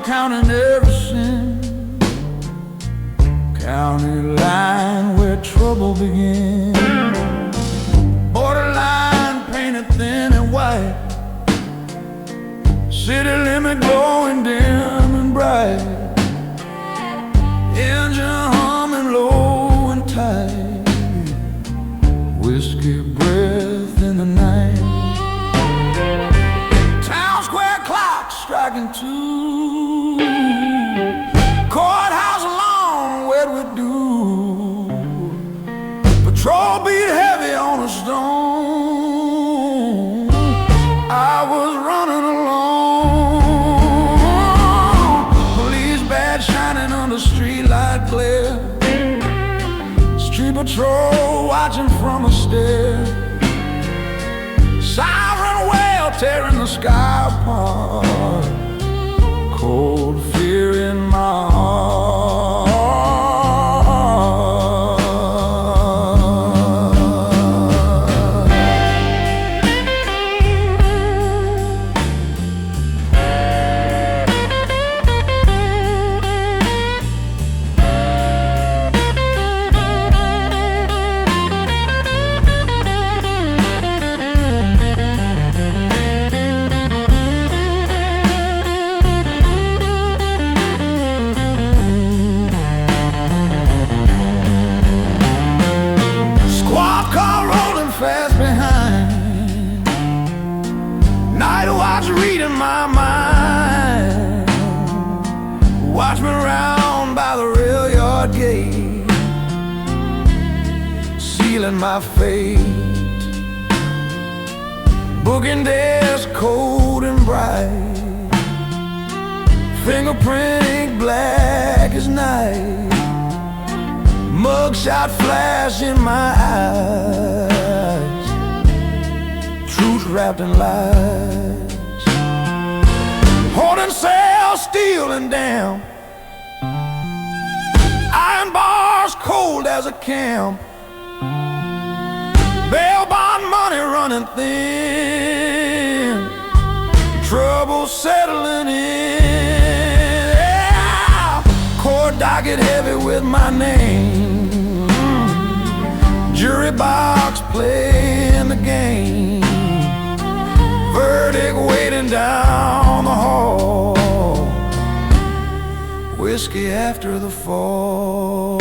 counting every sin, county line where trouble begins. Borderline painted thin and white, city limit glowing dim and bright, engine humming low and tight, whiskey breath in the night. Town square clock striking two, courthouse alone, what'd we do? Patrol beat heavy on a stone, I was running alone. Police badge shining under streetlight glare, street patrol watching from a stair, siren wail tearing the sky apart, cold fear in my heart. Fast behind, night watch reading my mind, watchman round by the rail yard gate, sealing my fate, booking desk cold and bright, fingerprint ink black as night, mugshot flash in my eyes, truth wrapped in lies, holding cells, stealing down, iron bars cold as a camp, bail bond money running thin, trouble settling in, yeah. Court docket heavy with my name, jury box playing the game, verdict waiting down the hall, whiskey after the fall.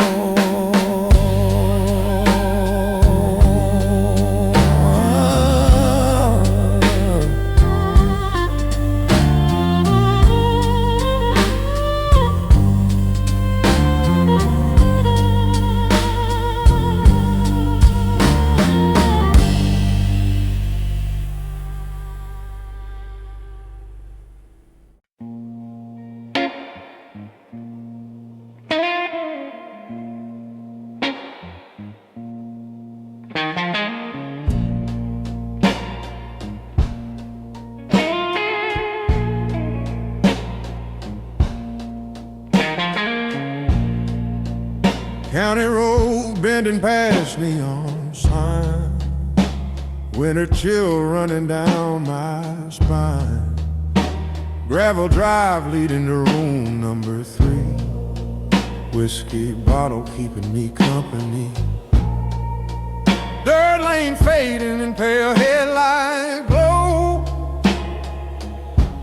County road bending past neon sign, winter chill running down my spine, gravel drive leading to room number 3, whiskey bottle keeping me company, dirt lane fading in pale headlight glow,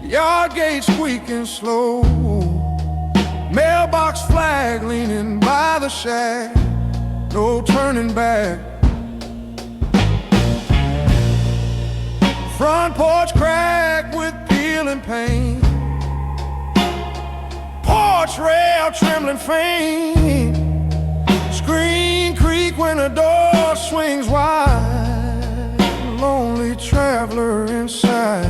yard gate squeaking slow, mailbox flag leaning by the shack, no turning back, front porch cracked with peeling paint, porch rail trembling faint, screen creak when the door swings wide, lonely traveler inside,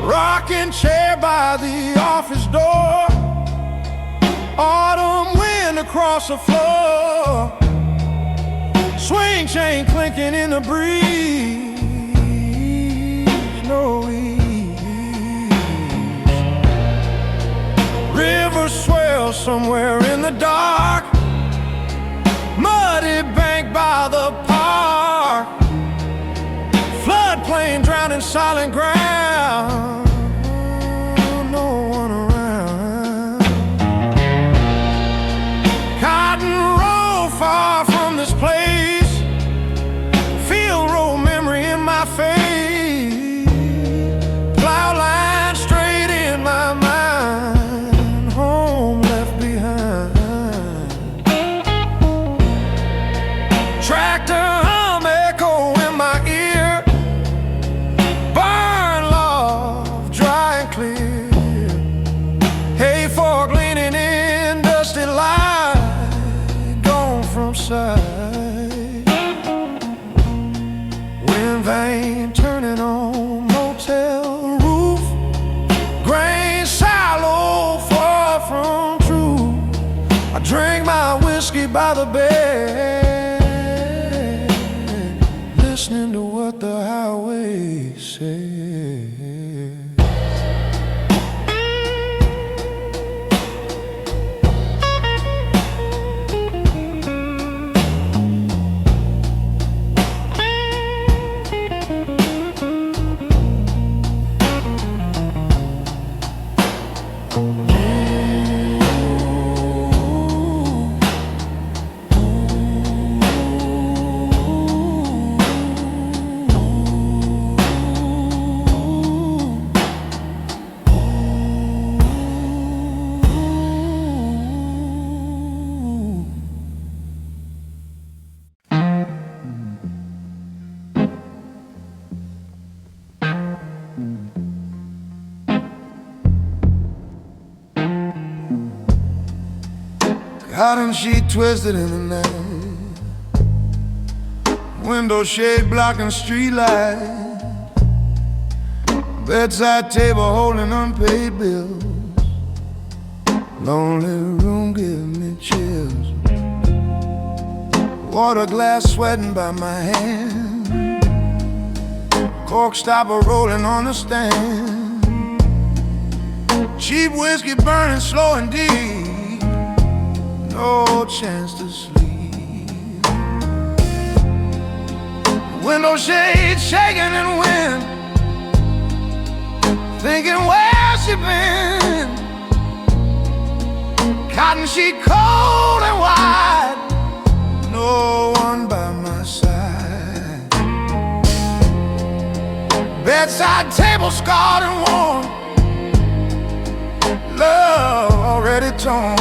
rocking chair by the office door, autumn wind across the floor, swing chain clinking in the breeze, no ease, river swells somewhere in the dark, muddy bank by the park, floodplain drowning solid ground, no by the bed, listening to what the highway says. Cotton sheet twisted in the night, window shade blocking street light, bedside table holding unpaid bills, lonely room giving me chills, water glass sweating by my hand, cork stopper rolling on the stand, cheap whiskey burning slow and deep, no chance to sleep. Window shade shaking in wind, thinking where she been. Cotton sheet cold and wide, no one by my side. Bedside table scarred and worn, love already torn.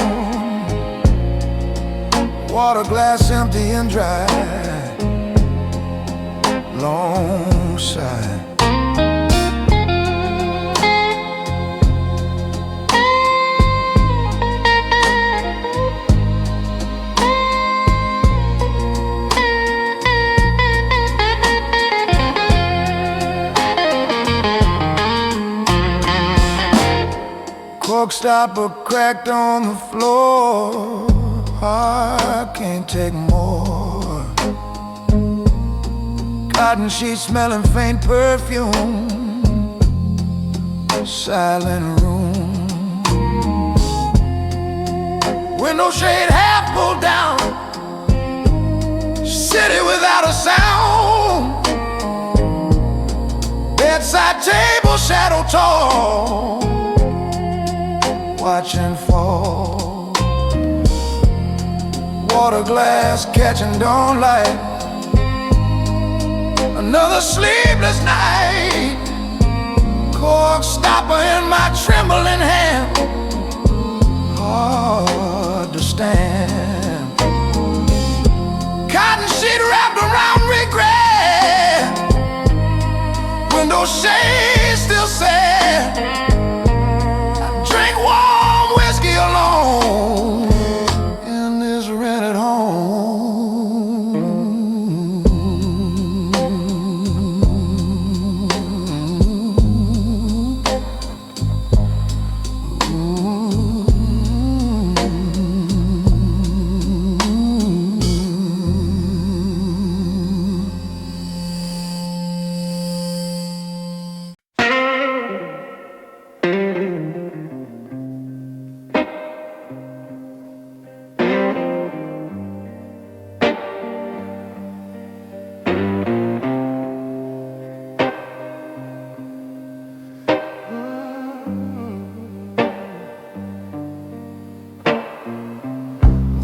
Water glass empty and dry, long sigh. Cork stopper cracked on the floor, I can't take more. Cotton sheet smelling faint perfume, silent room. Window shade half pulled down, city without a sound. Bedside table shadow tall, watching fall. Water glass catching dawn light, another sleepless night. Cork stopper in my trembling hand, hard to stand. Cotton sheet wrapped around regret, window shade still sad. Drink warm whiskey alone in this rented home.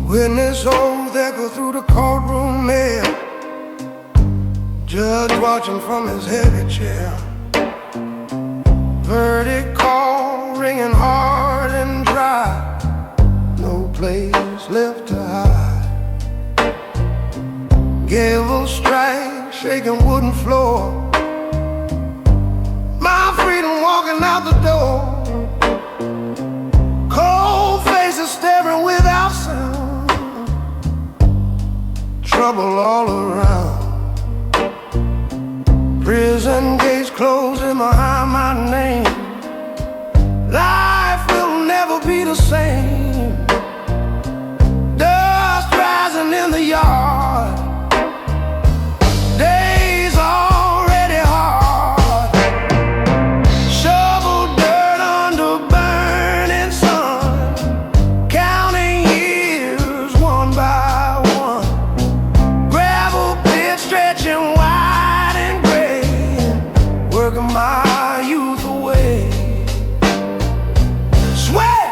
Witness old echo through the courtroom mail, judge watching from his heavy chair. Verdict call ringing hard and dry, no place left to hide. Gavel strike shaking wooden floor, my freedom walking out the door. Cold faces staring without sound, trouble all around. Prison gates closing behind my name. Life will never be the same. Dust dry my youth away. Sweat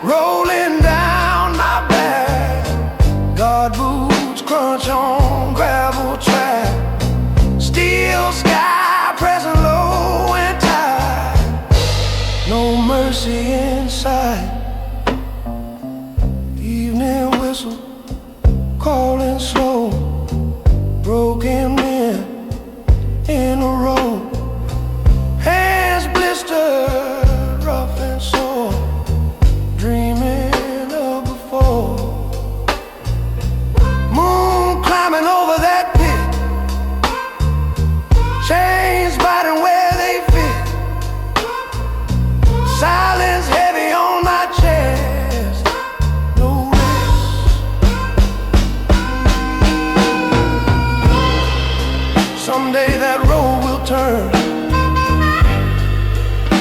rolling down my back, guard boots crunch on gravel track, steel sky pressing low and tight, no mercy in sight. Evening whistle calling slow, broken men in a row, hands blistered, rough and sore, dreaming of before. Moon climbing over that pit, chains biting where they fit, silence heavy on my chest, no rest. Someday that road will turn,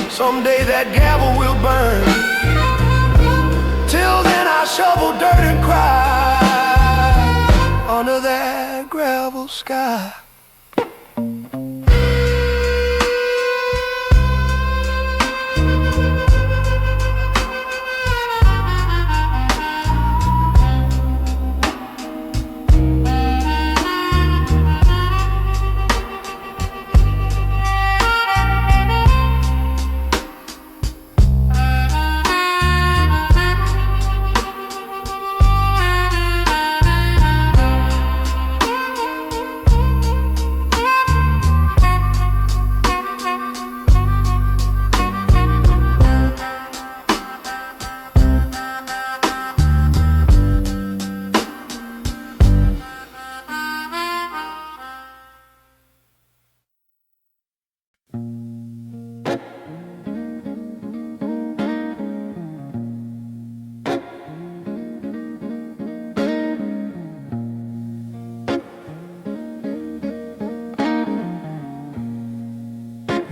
someday that gavel will burn. Till then I shovel dirt and cry under that gravel sky.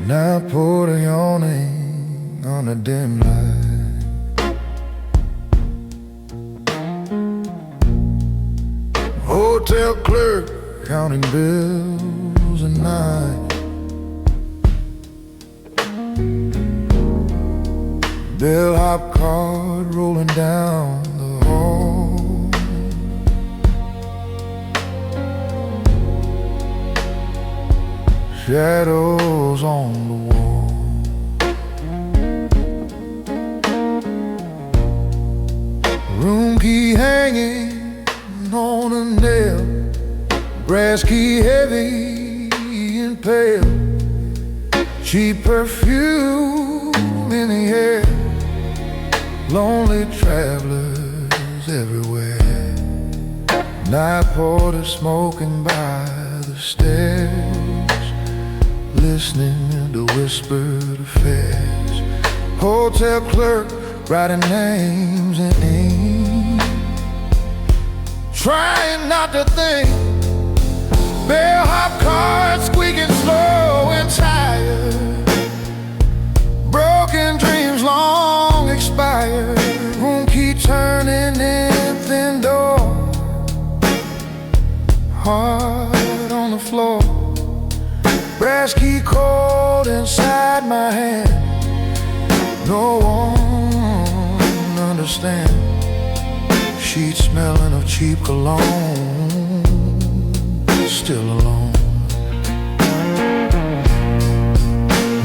Now put your name on a dim light, hotel clerk counting bills at night, bellhop card rolling down the hall, shadows on the wall, room key hanging on a nail, brass key heavy and pale, cheap perfume in the air, lonely travelers everywhere, night porter smoking by the stairs, listening to whispered affairs, hotel clerk writing names in ink, trying not to think, bellhop card squeaking slow and tired, broken dreams long expired, room key turning in thin door, heart on the floor, brass key cold inside my hand, no one understand, sheet smelling of cheap cologne, still alone,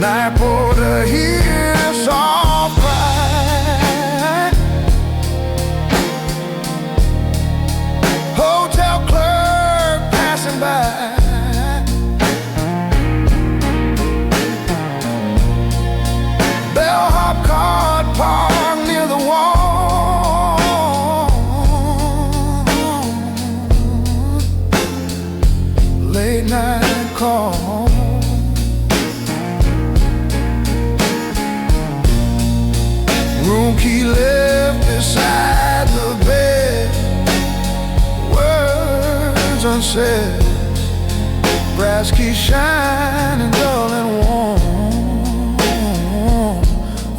night porter hears soft cry, hotel clerk passing by, bellhop card parked near the wall, late night call, room key left beside the bed, words unsaid, brass key shining dull and warm,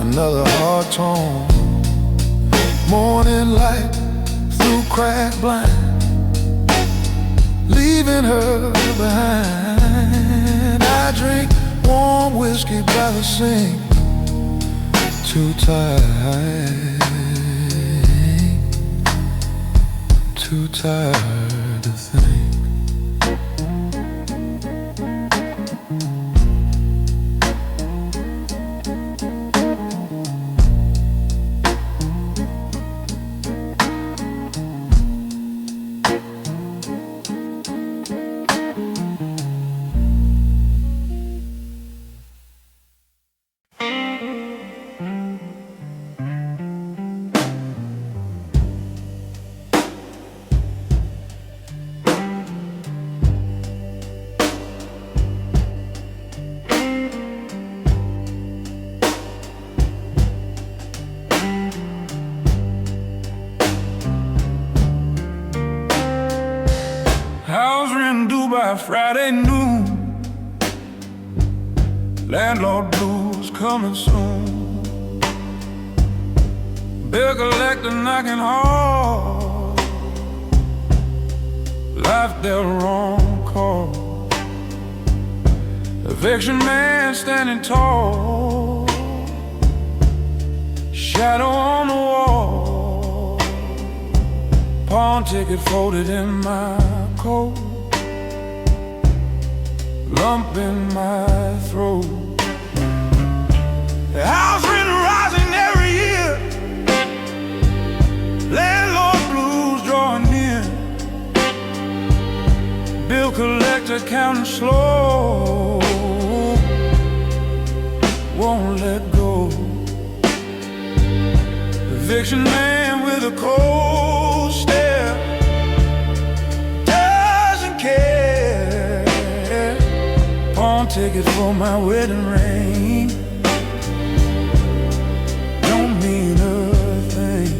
another heart torn, morning light through cracked blind, leaving her behind. I drink warm whiskey whiskey by the sink, too tight, too tired to think. House rent due by Friday noon. Landlord blues coming soon. Bill collector knocking hard. Life dealt a wrong call. Eviction man standing tall. Shadow on the wall. Pawn ticket folded in my coat. Lump in my throat. The house rent rising every year. Landlord blues drawing near. Bill collector counting slow. Won't let go. Eviction man with a cold stare. Doesn't care. Pawn ticket for my wedding ring. Don't mean a thing.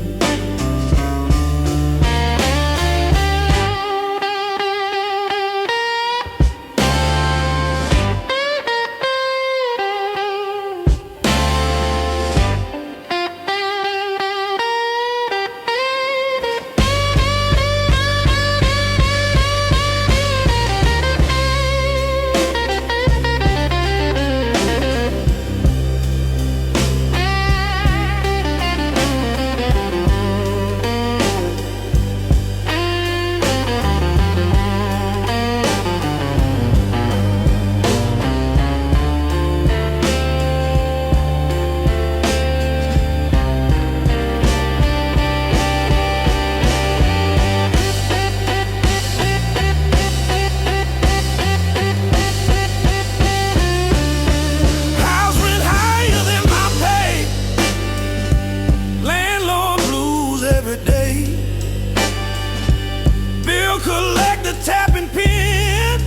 Tapping pen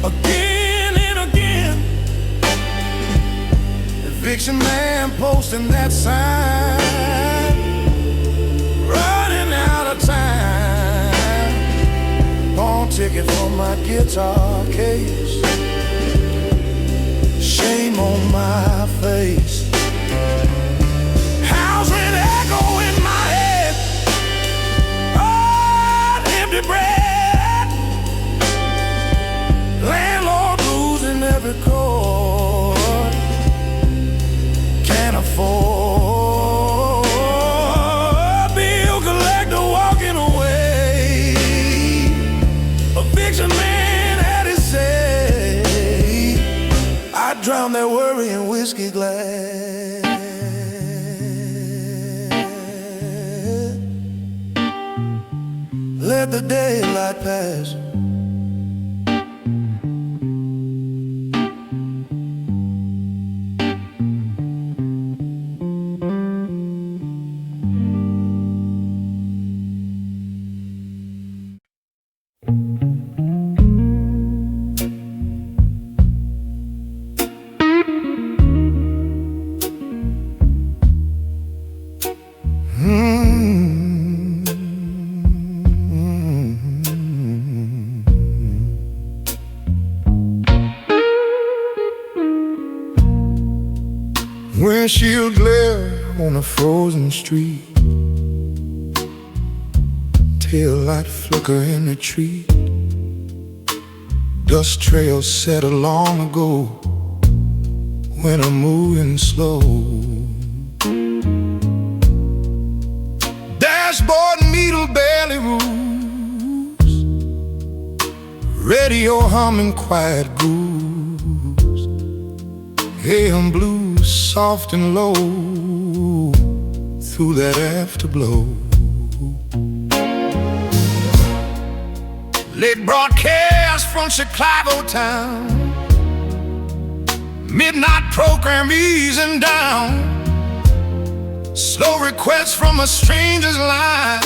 again and again. Eviction man posting that sign, running out of time. Pawn ticket for my guitar case. Shame on my face. House rent echo in my head. Bread. Landlord losing every chord. Can't afford. Bill collector walking away. Eviction man had his say. I drown that worry in whiskey glass. Let the daylight pass. Windshield glare on a frozen street. Tail light flicker in the tree. Dust trails set long ago when I'm moving slow. Dashboard needle barely moves, radio humming quiet grooves, AM blues soft and low through that afterglow. Late broadcast from Chicago town, midnight program easing down, slow requests from a stranger's line,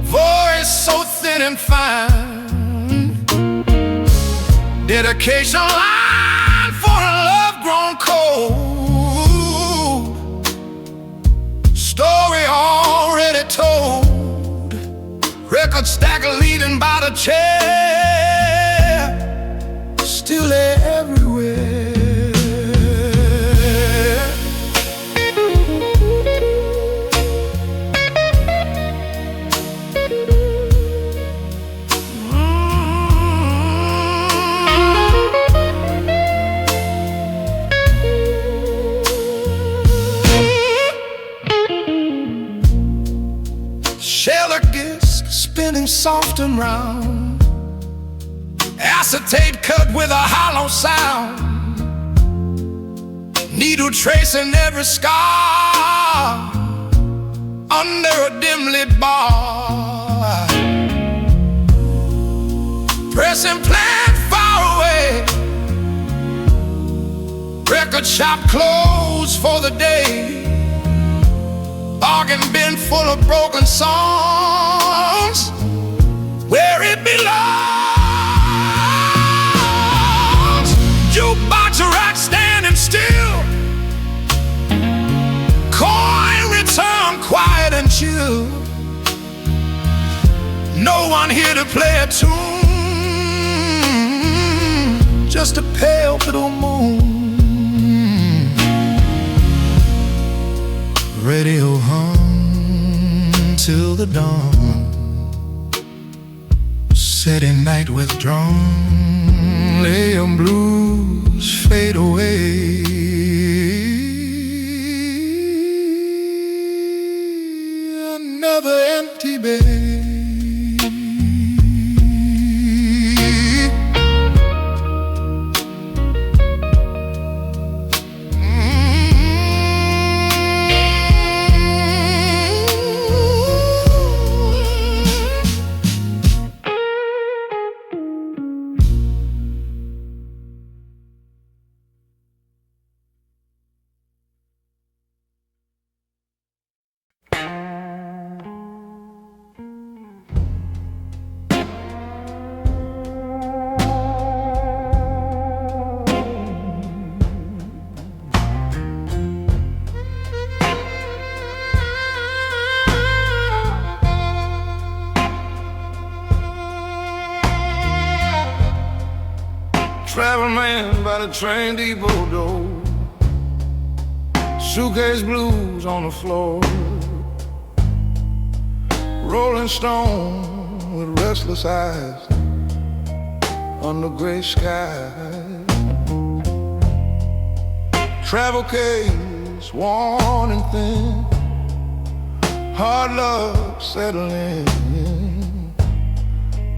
voice so thin and fine, dedication line for a love grown cold, story already told, record stacker leading by the chair, still everywhere. Sheller disc spinning soft and round, acetate cut with a hollow sound, needle tracing every scar under a dim lit bar, pressing plant far away, record shop closed for the day, bargain bin full of broken songs where it belongs. Jukebox rack standing still, coin return quiet and chill, no one here to play a tune, just a pale little moon. Radio hum till the dawn, setting night withdrawn, AM blues fade away, another empty bay. Travel man by the train depot door, suitcase blues on the floor, rolling stone with restless eyes under gray skies, travel case worn and thin, hard luck settling,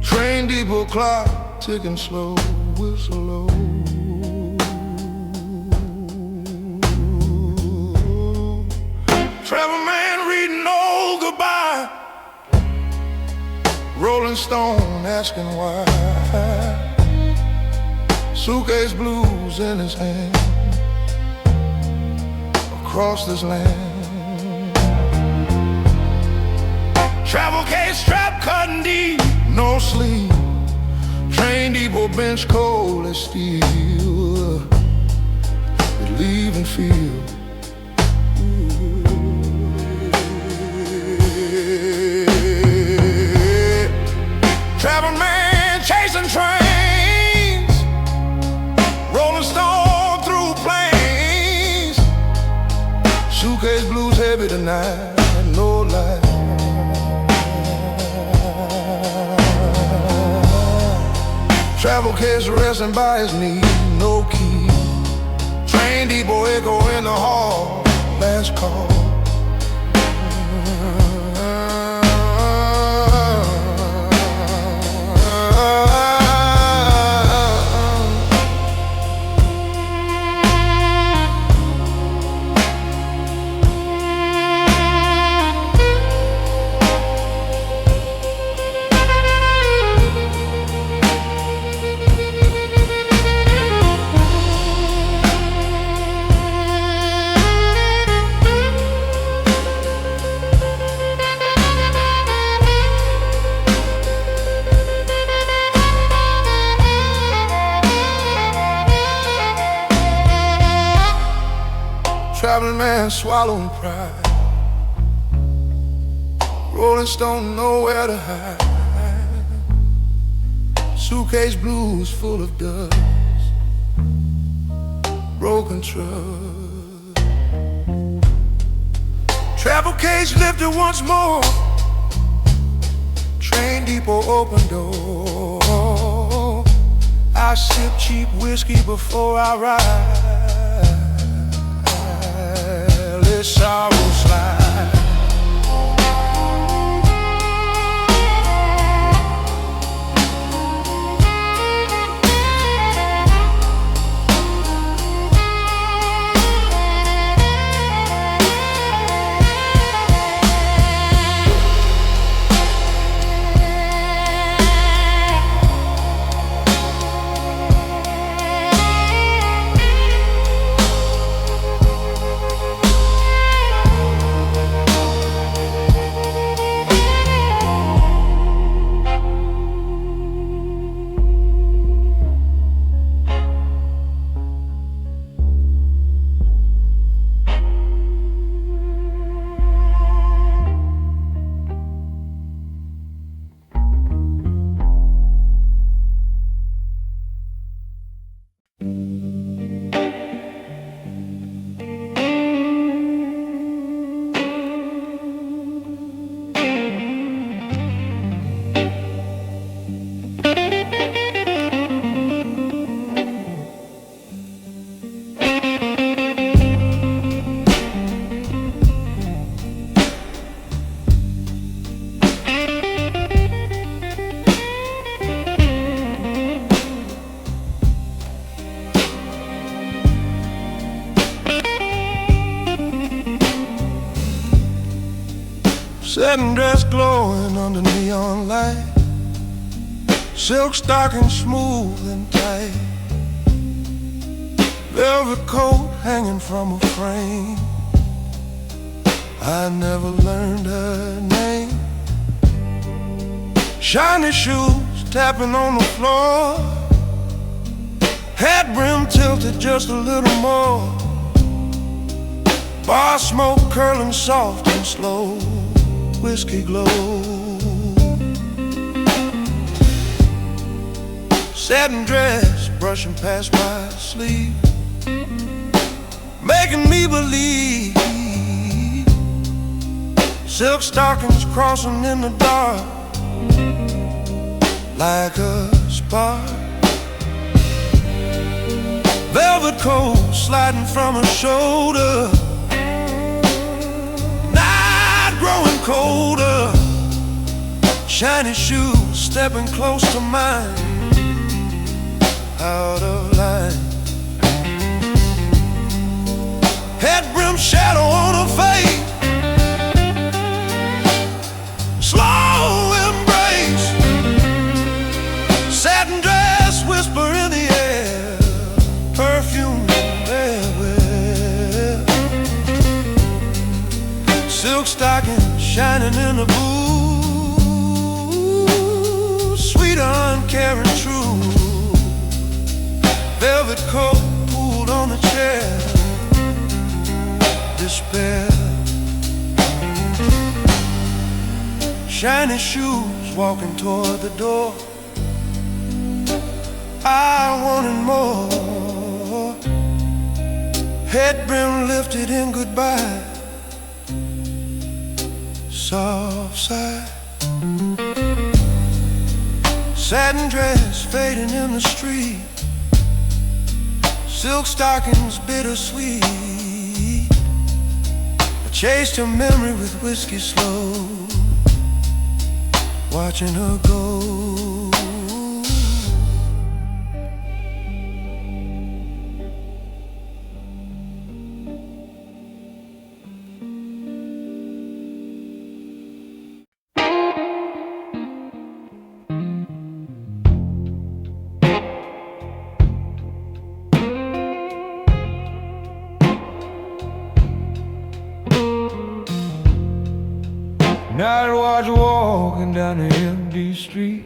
train depot clock ticking slow, whistle low. Travel man reading old goodbye, Rolling Stone asking why, suitcase blues in his hand, across this land. Travel case strap cutting deep, no sleep, train depot bench cold as steel, believe and feel. Travel man chasing trains, Rolling Stone through plains, suitcase blues heavy tonight, no light. Travel case resting by his knee, no key. Train depot echo in the hall, last call. Traveling man swallowing pride. Rolling stone nowhere to hide. Suitcase blues full of dust. Broken trust. Travel cage lifted once more. Train depot open door. I sip cheap whiskey before I ride. Let sorrow slide. Satin dress glowing under neon light. Silk stocking smooth and tight. Velvet coat hanging from a frame. I never learned her name. Shiny shoes tapping on the floor. Hat brim tilted just a little more. Bar smoke curling soft and slow. Whiskey glow. Satin dress brushing past my sleeve, making me believe. Silk stockings crossing in the dark like a spark. Velvet coat sliding from her shoulder. Growing colder. Shiny shoes stepping close to mine. Out of line. Head brim shadow on her face. Slow embrace. Satin dress whisper in the air. Perfume everywhere. Silk stocking shining in the booth. Sweet, uncaring, true. Velvet coat pulled on the chair. Despair. Shiny shoes walking toward the door. I wanted more. Head brim lifted in goodbye. Soft sigh. Satin dress fading in the street, silk stockings bittersweet. I chased her memory with whiskey slow, watching her go. Night watch walking down the empty street,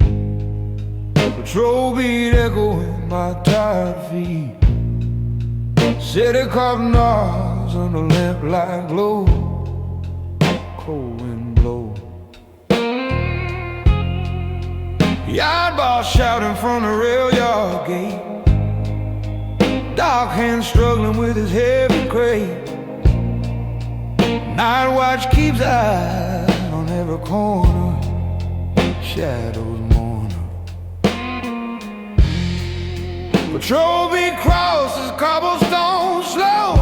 patrol beat echoing my tired feet. City cop knocks on the lamplight glow, cold wind blow. Yard boss shouting from the rail yard gate, dark hand struggling with his heavy crate. Night watch keeps eyes on every corner, shadows mourn. Patrol beat crosses cobblestone slow,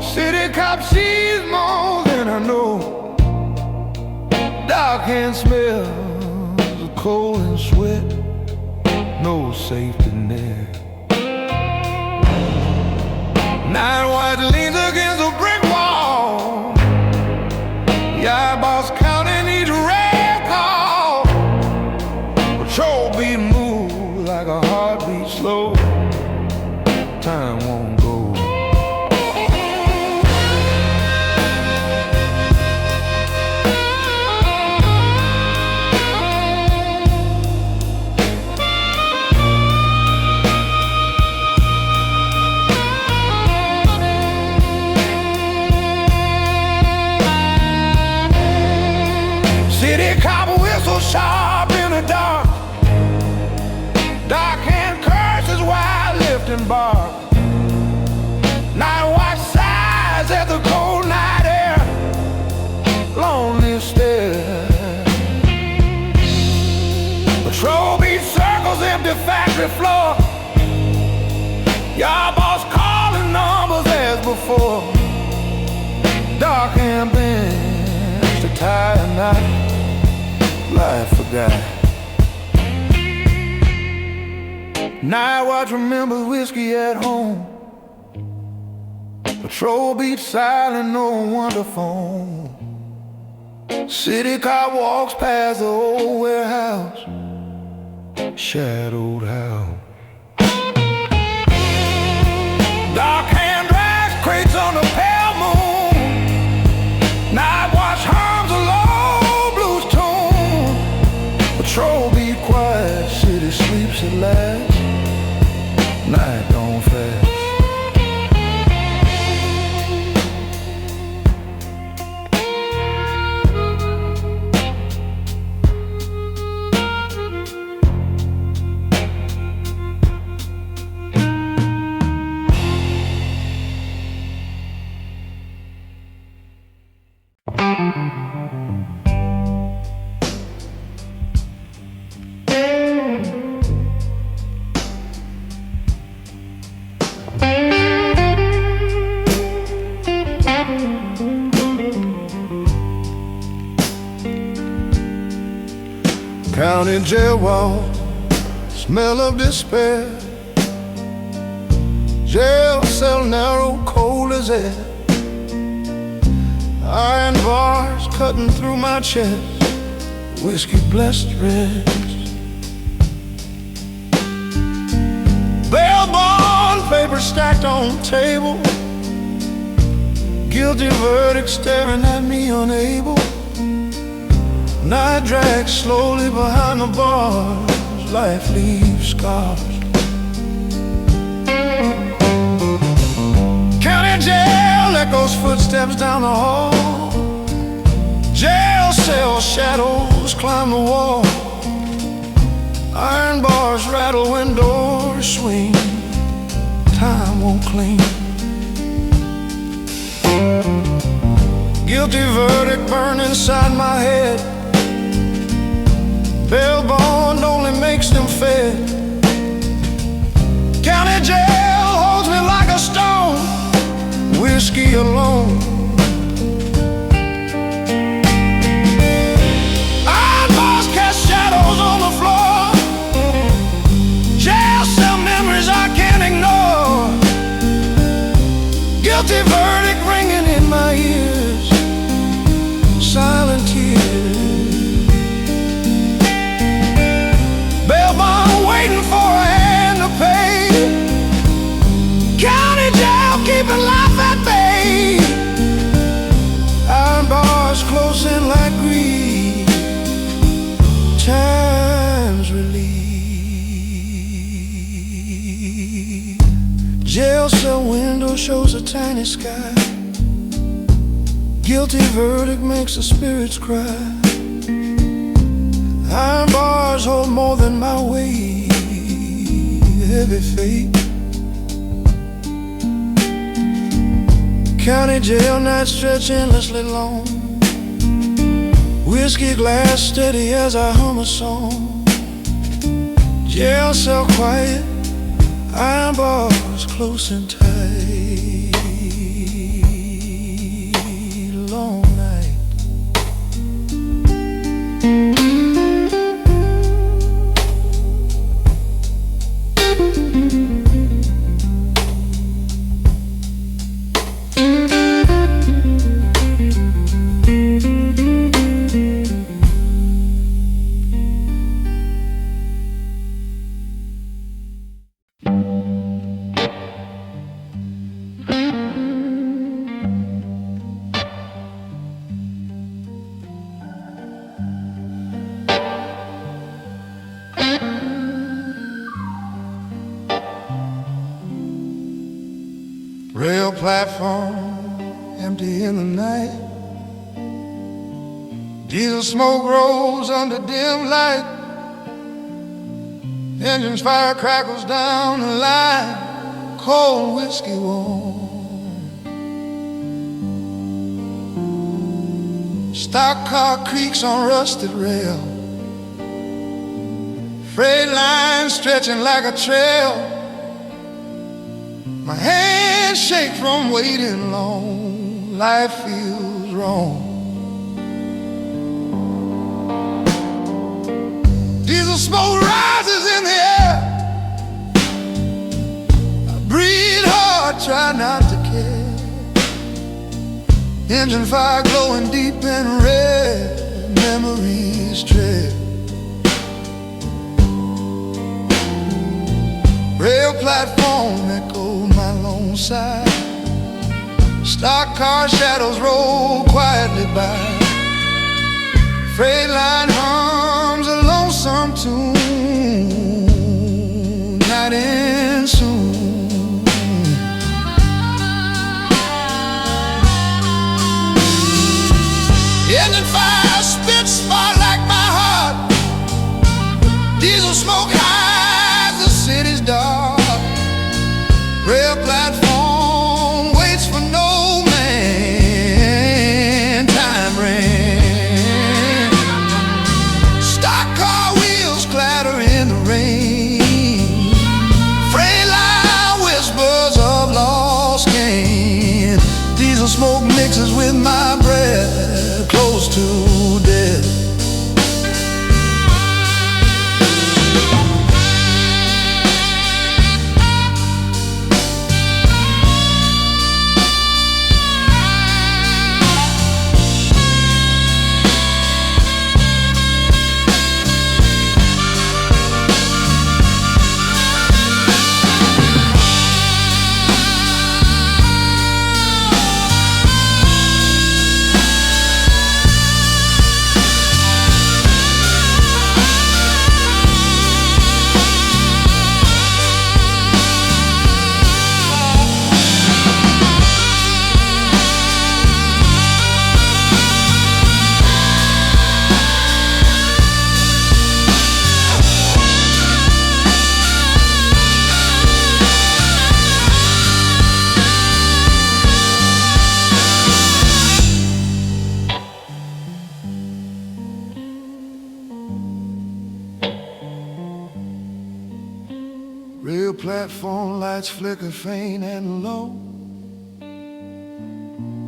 city cop sees more than I know. Dark hand smells of cold and sweat, no safety net. Night watch leans against a brick wall, yard boss counting each red call. Patrol beat move like a heartbeat slow, time won't go. City cop whistle sharp in the dark, dark hand curses while lifting bark. Night watch sighs at the cold night air, lonely stare. Patrol beat circles empty factory floor, yard boss calling numbers as before. Dark hand bends to tie a knot, life forgot. Night watch remembers whiskey at home, patrol beat silent, no wonder phone. City cop walks past the old warehouse, shadowed house. Dark hand drags crates on the pale moon, night watch hums a low blues tune. Patrol beat quiet, city sleeps at last, night don't fast. County jail wall, smell of despair. Jail cell narrow, cold as air. Iron bars cutting through my chest, whiskey blessed rest. Bail bond paper stacked on table, guilty verdict staring at me unable. Night drags slowly behind the bars, life leaves scars. County jail echoes footsteps down the hall, jail cell shadows climb the wall. Iron bars rattle when doors swing, time won't clean. Guilty verdict burn inside my head, bail bond only fed. County jail holds me like a stone, whiskey alone. Iron bars cast shadows on the floor, jail cell memories I can't ignore. Guilty verdict ringing in my ears, silent tears. Bail bond waiting for a hand to pay. County jail keeping life at bay. Iron bars closing like greed. Time's relief. Jail cell window shows a tiny sky. Guilty verdict makes the spirits cry. Iron bars hold more than my weight. Heavy fate. County jail nights stretch endlessly long. Whiskey glass steady as I hum a song. Jail cell quiet, iron bars close and tight. Long night. Rail platform, empty in the night. Diesel smoke rolls under dim light. Engines fire crackles down the line. Cold whiskey warm. Stock car creaks on rusted rail. Freight lines stretching like a trail. My hands shake from waiting long. Life feels wrong. Diesel smoke rises in the air. I breathe hard, try not to care. Engine fire glowing deep and red. Memories tread. Rail platform echo my lone side. Stock car shadows roll quietly by. Freight line hums a lonesome tune. Night ends soon. Engine fire spits spark like my heart. Diesel smoke hides the city's dark. Rail platform waits for no man. Time ran. Stock car wheels clatter in the rain. Freight line whispers of lost gain. Diesel smoke mixes with my breath, close to death. platform lights flicker faint and low.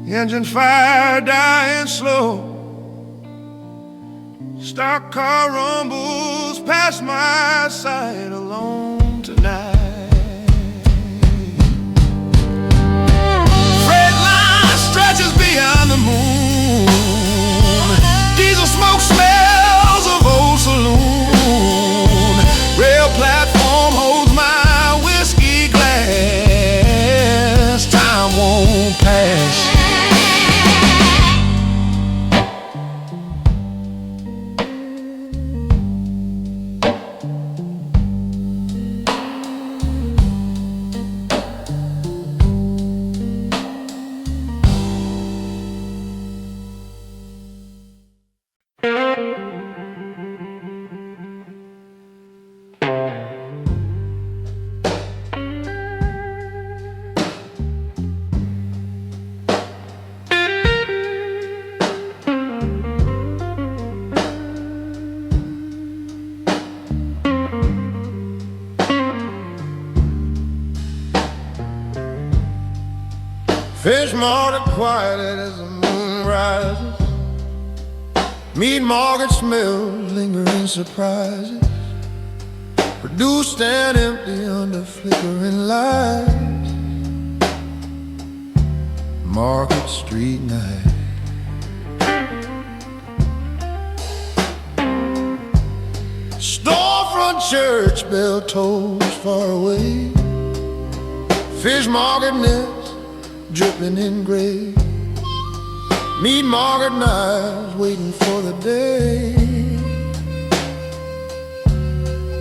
Engine fire dying slow. Stock car rumbles past my side alone tonight. Freight line stretches beyond the moon. Diesel smoke smells of old saloon. Rail platform holds my whiskey glass. Time won't pass. Fish market quiet as the moon rises. Meat market smells, lingering surprises. Produced and empty under flickering lights. Market Street night. Storefront church bell tolls far away. Fish market nets dripping in gray. Meat market knives waiting for the day.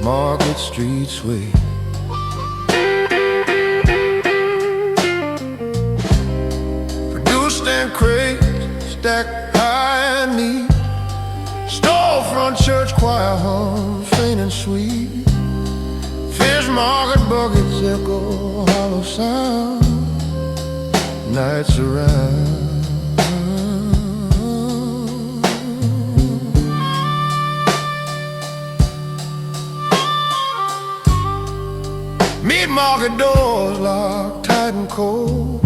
Market Street sway. Produced and crates stacked high and neat. Storefront church choir hum faint and sweet. Fish market buckets echo hollow sound. Nights around. Meat market doors locked tight and cold.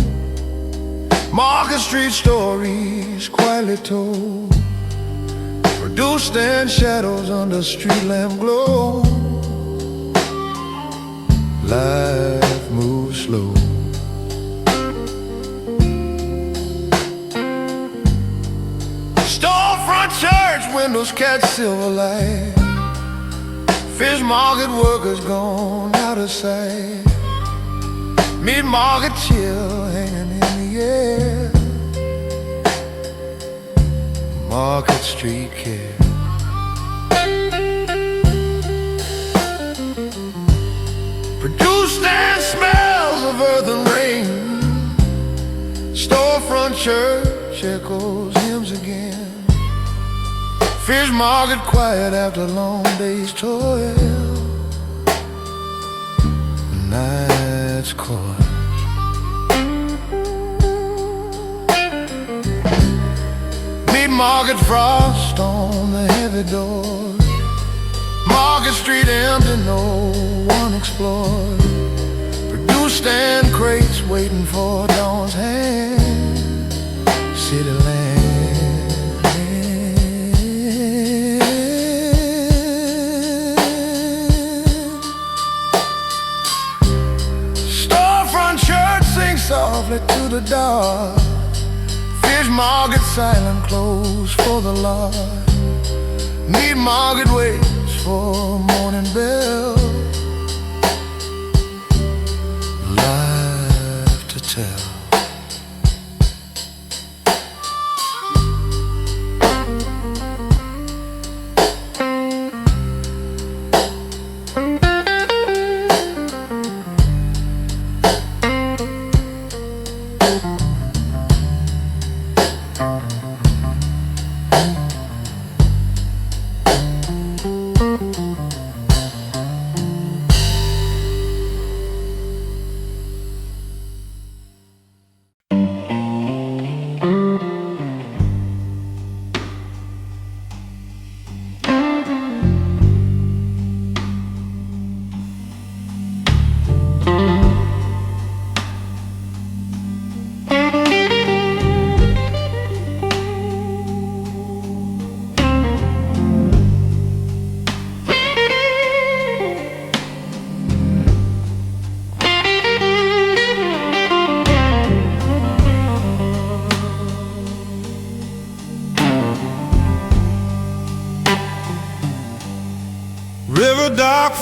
Market Street stories quietly told. Produced in shadows under street lamp glow. Life moves slow. Storefront church windows catch silver light. Fish market workers gone out of sight. Meat market chill hanging in the air. Market Street care. Produced and smells of earth and rain. Storefront church echoes hymns again. Fish market quiet after long day's toil. Night's quiet. Meat market frost on the heavy doors. Market Street empty, no one explored. Produced and crates waiting for dawn's hand. City land. Softly to the dark. Fish market silent close for the Lord. Meat market waits for morning bell. Life to tell.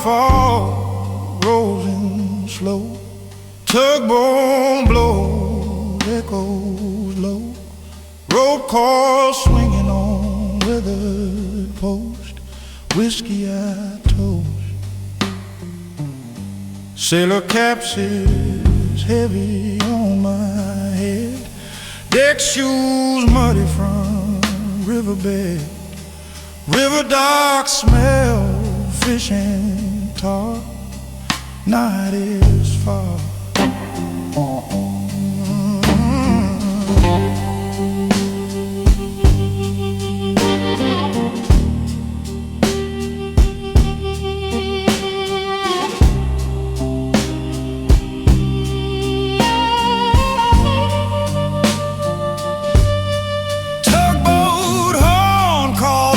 fall, rolling slow. Tugboat blows, echoes low. Rope call swinging on weathered post. Whiskey I toast. Sailor caps is heavy on my head. Deck shoes muddy from riverbed. River dark smell, fish and tar. Night is far.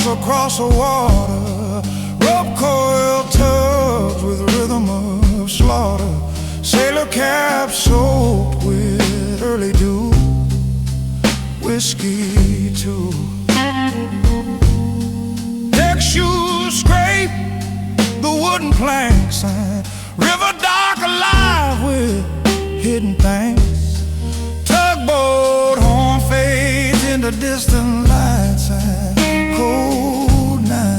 Across the water, rope coil tugs with rhythm of slaughter. Sailor cap soaked with early dew, whiskey too. Deck shoes scrape the wooden planks, and river dark alive with hidden things. Tugboat horn fades into distant lights and cold night.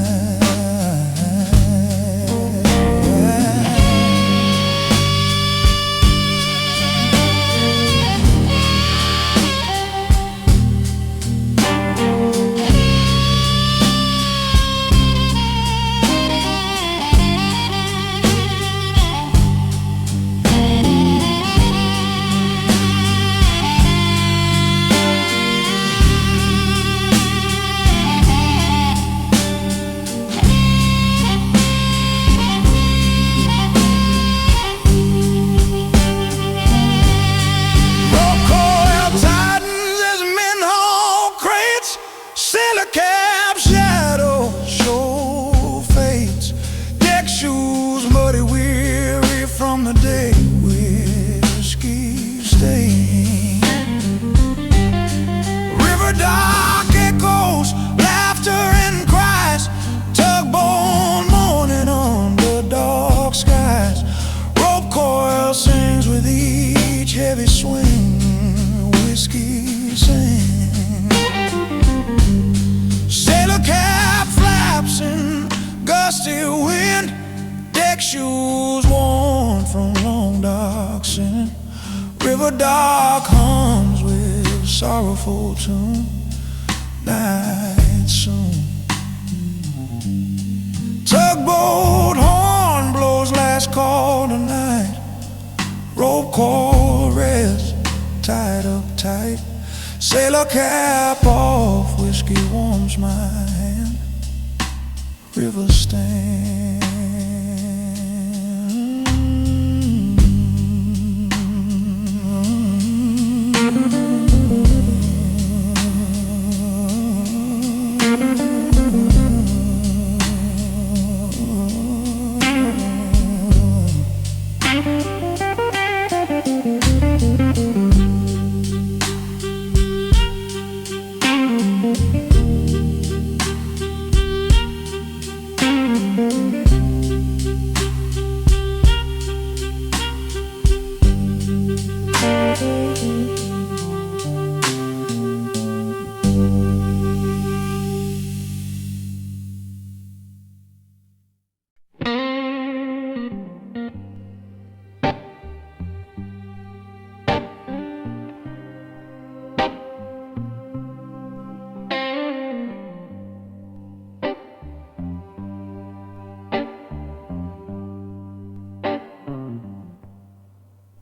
Wind, deck shoes worn from long dark sin. River dark hums with sorrowful tune. Night soon. Tugboat horn blows last call tonight. Rope call rest, tied up tight. Sailor cap off, whiskey warms my hand. River stand.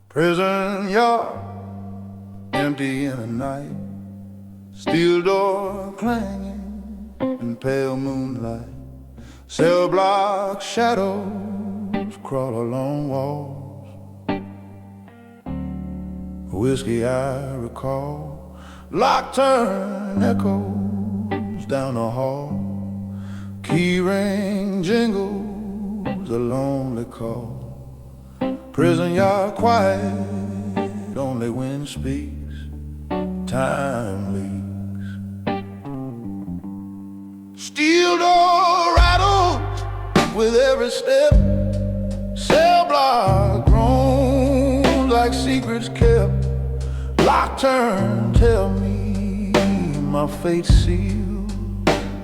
Prison yard, empty in the night. Steel door clanging in pale moonlight. Cell block shadows crawl along walls. Whiskey I recall. Lock turn echoes down the hall. Key ring jingles a lonely call. Prison yard quiet, only wind speaks, time leaks. Steel door rattles with every step. Cell block groans like secrets kept. Lock, turn, tell me my fate's sealed.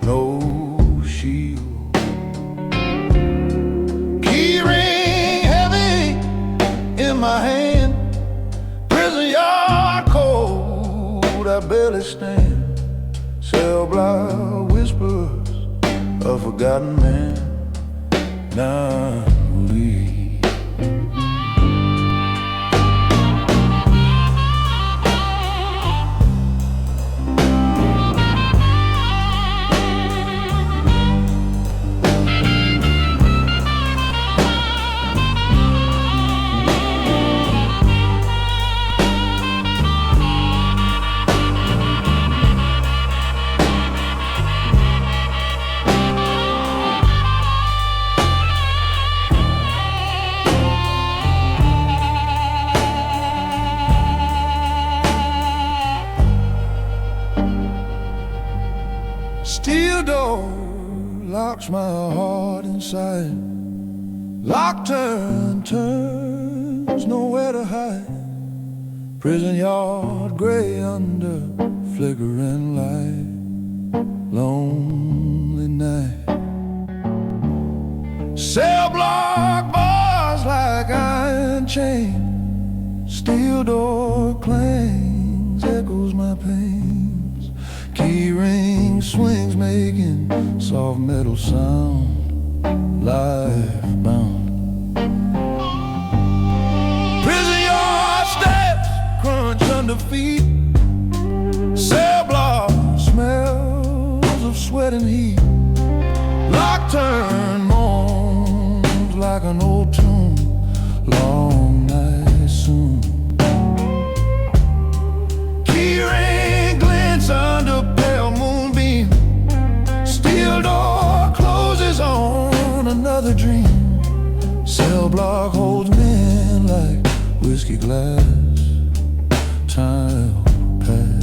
No shield. Key ring heavy in my hand. Prison yard cold, I barely stand. Cell block whispers, a forgotten man. Now leave. Steel door locks my heart inside. Lock, turn, turns, nowhere to hide. Prison yard gray under flickering light. Lonely night. Cell block bars like iron chain. Steel door clangs, echoes my pains. Key ring swings making soft metal sound. Life bound. Prison yard steps crunch under feet. Cell block smells of sweat and heat. Lock, turn, moans like an old tune. Long night soon. Key ring glints under pale moonbeam. Steel door closes on another dream. Cell block holds men like whiskey glass. Time pass.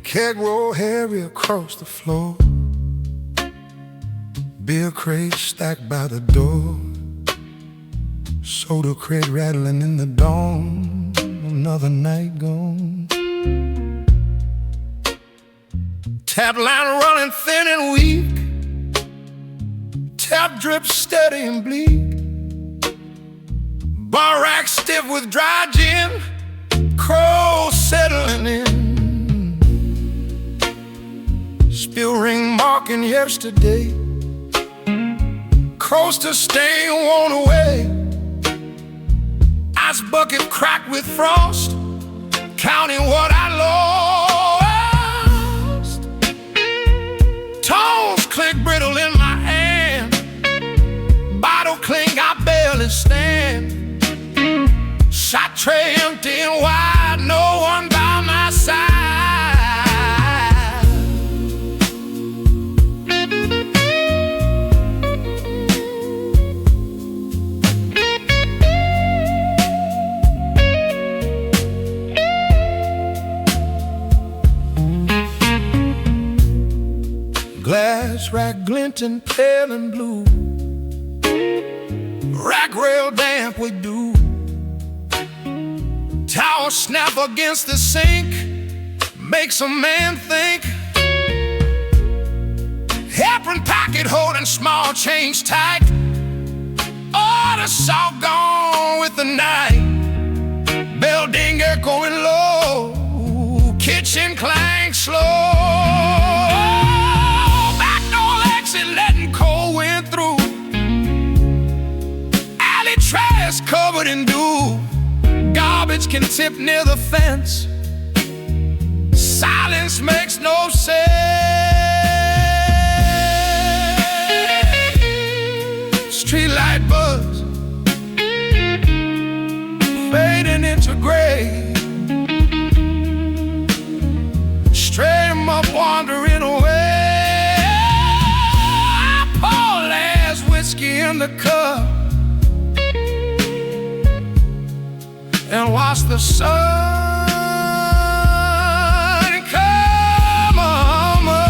Keg roll heavy across the floor. Beer crates stacked by the door. Soda crate rattling in the dawn. Another night gone. Tap line running thin and weak. Tap drip steady and bleak. Bar rack stiff with dry gin. Crows settling in. Spill ring marking yesterday. Coaster stain worn away. Ice bucket cracked with frost. Counting what I lost. Tones click brittle in my hand. Bottle clink I barely stand. Shot tray empty and wide. No one by my side. Glass rack glinting pale and blue. Rack rail damp with dew. Towel snap against the sink. Makes a man think. Apron pocket holding small change tight. Oh, the salt gone with the night. Bell ding echoing low. Kitchen clang slow. Letting cold wind through. Alley trash covered in dew. Garbage can tip near the fence. Silence makes no sense. Streetlight buzz day. Stray 'em up wandering away. I pour last whiskey in the cup and watch the sun come on up.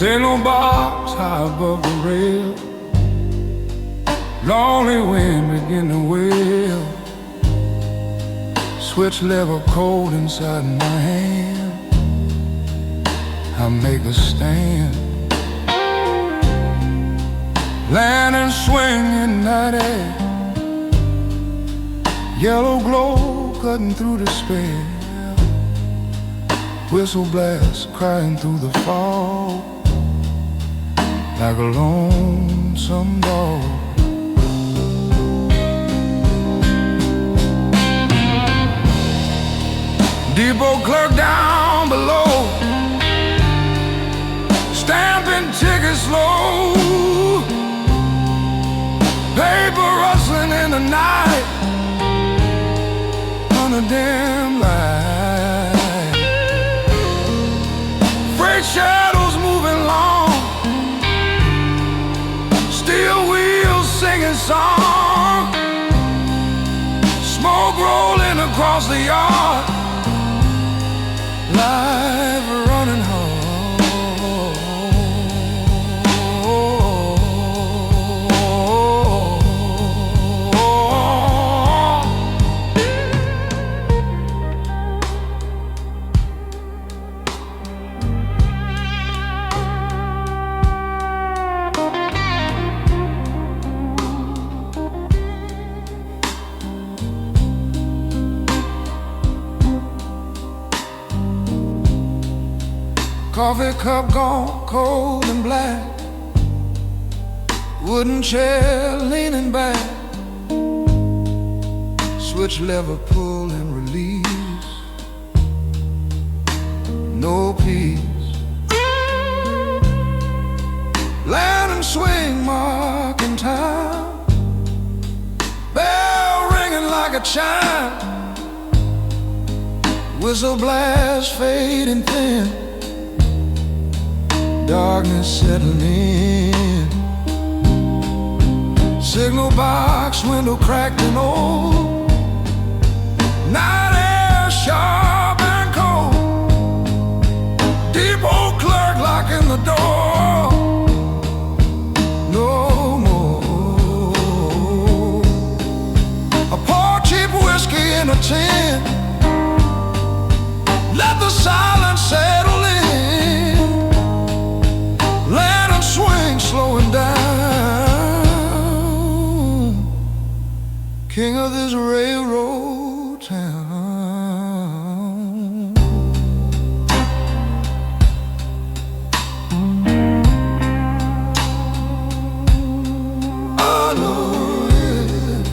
Signal box high above the rail, lonely wind begin to wail. Switch lever cold inside my hand. I make a stand. Lantern swinging night air, yellow glow cutting through despair. Whistle blast crying through the fog like a lonesome dog. Depot clerk down below, stamping tickets slow. Paper rustling in the night on a dim light. Freight shadows moving long, steel wheels singing song. Smoke rolling across the yard, life running home. Coffee cup gone cold and black, wooden chair leaning back. Switch lever pull and release, no peace. Lantern swing marking time, bell ringing like a chime. Whistle blast fading thin, darkness settling in. Signal box window cracked and old, night air sharp and cold. Depot clerk locking the door, no more. I pour cheap whiskey in a tin, let the silence settle in. Lantern swing slowing down, king of this railroad town. I know it.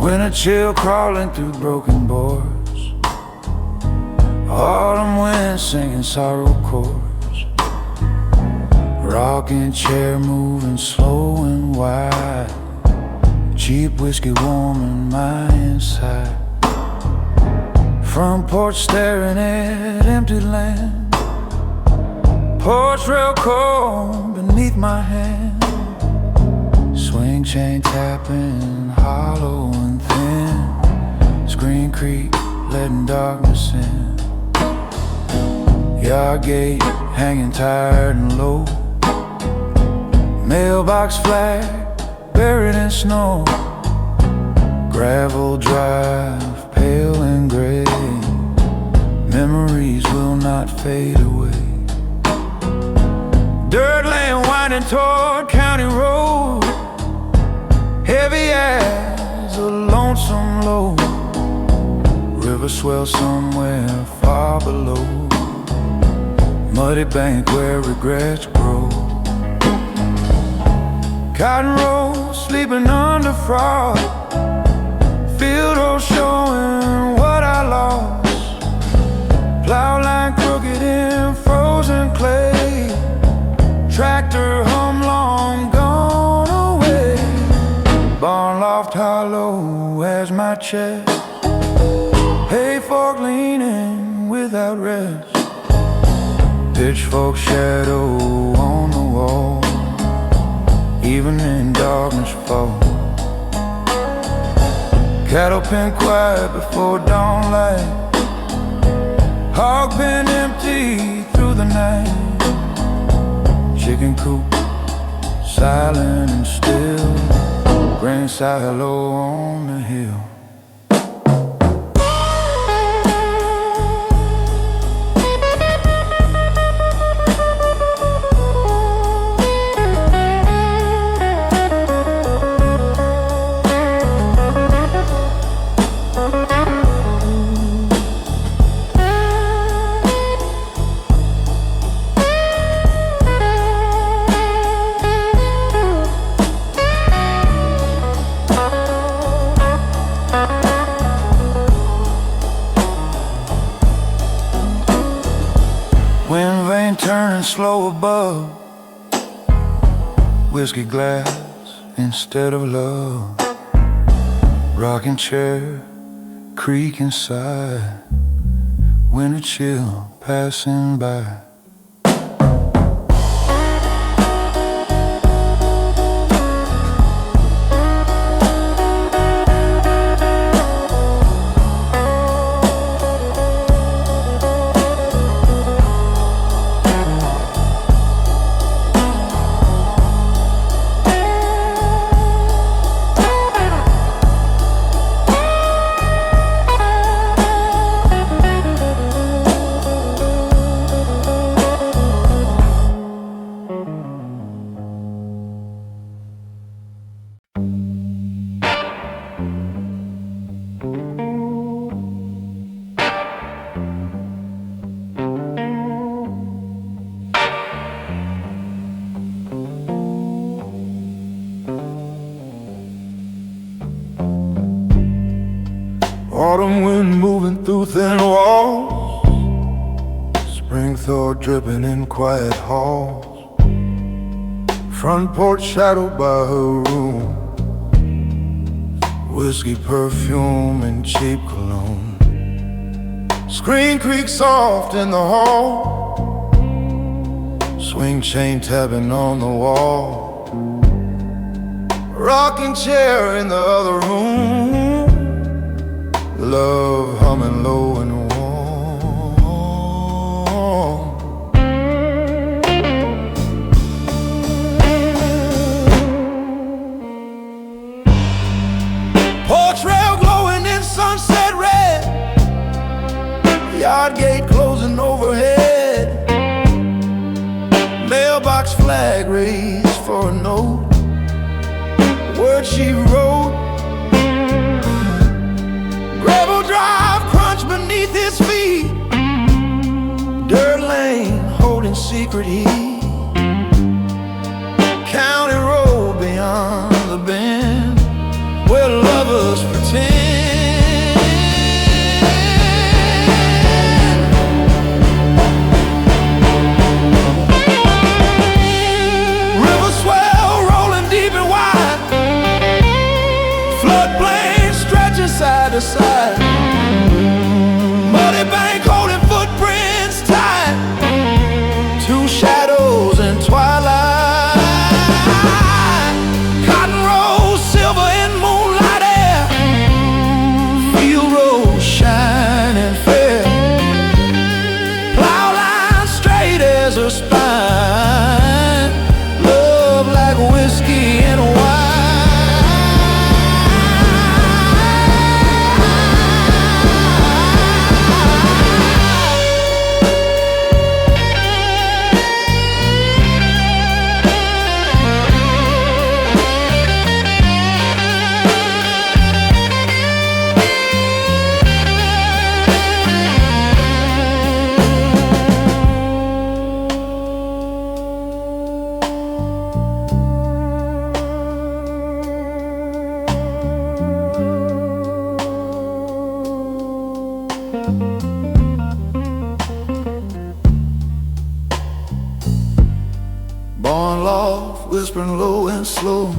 Winter chill crawling through broken boards, autumn wind singing sorrow chords, rocking chair moving slow and wide, cheap whiskey warming my inside. Front porch staring at empty land, porch rail cold beneath my hand, swing chain tapping hollow and thin, screen creak letting darkness in, yard gate hanging tired and low, mailbox flag buried in snow, gravel drive pale and gray, memories will not fade away. Dirt lane winding toward County Road, heavy as a lonesome load, river swell somewhere far below, muddy bank where regrets grow, cotton rows sleeping under frost, field road showing what I lost, plow line crooked in frozen clay, tractor hum long gone away, barn loft hollow as my chest, hay fork leaning without rest, pitchfork shadow on the wall, even in darkness fall, cattle pen quiet before dawn light, hog pen empty through the night, chicken coop silent and still, grain silo on the hill. Wind vane turning slow above, whiskey glass instead of love, rocking chair creak inside, winter chill passing by. Autumn wind moving through thin walls, spring thaw dripping in quiet halls, front porch shadowed by her room, whiskey perfume and cheap cologne, screen creak soft in the hall, swing chain tapping on the wall, rocking chair in the other room, love humming low and warm. Porch rail glowing in sunset red, yard gate closing overhead, mailbox flag raised for a note, word she wrote, gravel drive crunch beneath his feet, dirt lane holding secret heat, county road beyond the bend, where lovers pretend to side. Muddy bank holding footprints tight. Two shadows in twilight. Cotton rose, silver in moonlight air. Field rose shining fair. Plow line straight as her spine. Love like whiskey and wine. Barn loft, whispering low and slow.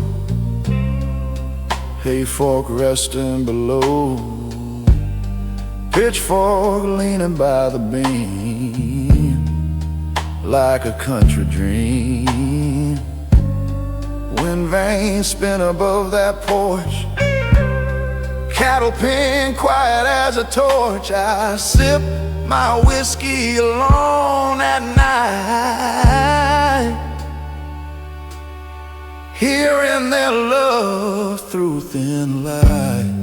Hayfork resting below. Pitchfork leaning by the beam, like a country dream. Wind vane spin above that porch. Cattle pen quiet as a torch. I sip my whiskey alone at night, hearing their love through thin light.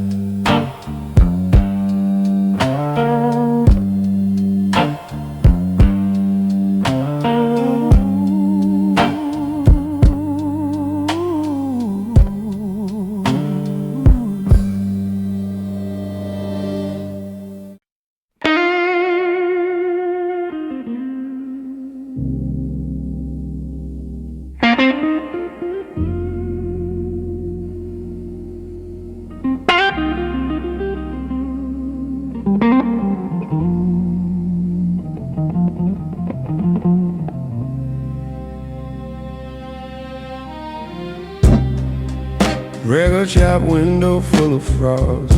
Record shop window full of frost.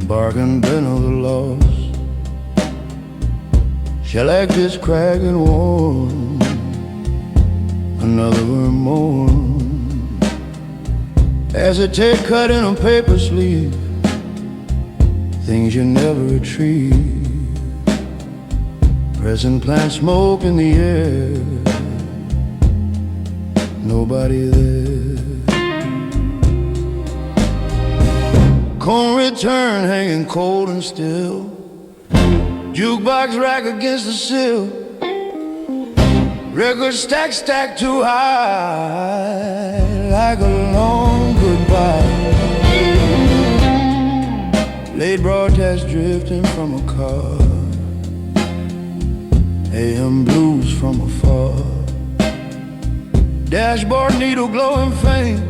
Bargain bin of the lost. Shellac is cracking warm. Another morn. As a take cut in a paper sleeve. Things you never retrieve. Present plant smoke in the air. Nobody there. Cone return hanging cold and still. Jukebox rack against the sill. Record stacked too high, like a long goodbye. Late broadcast drifting from a car. AM blues from afar. Dashboard needle glowing faint.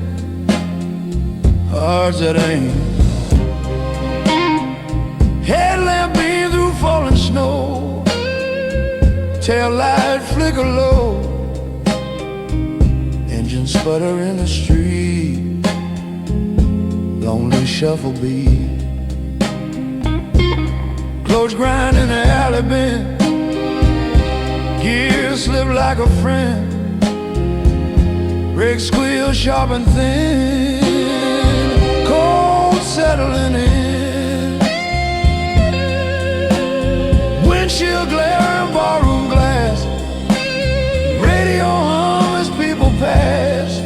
Hearts that aim. Headlamp beam through falling snow. Tail light flicker low. Engine sputter in the street. Lonely shuffle beat. Clothes grind in the alley bin. Gears slip like a friend. Brakes squeal sharp and thin. Cold settling in. Windshield glare and barroom glass. Radio hum as people pass.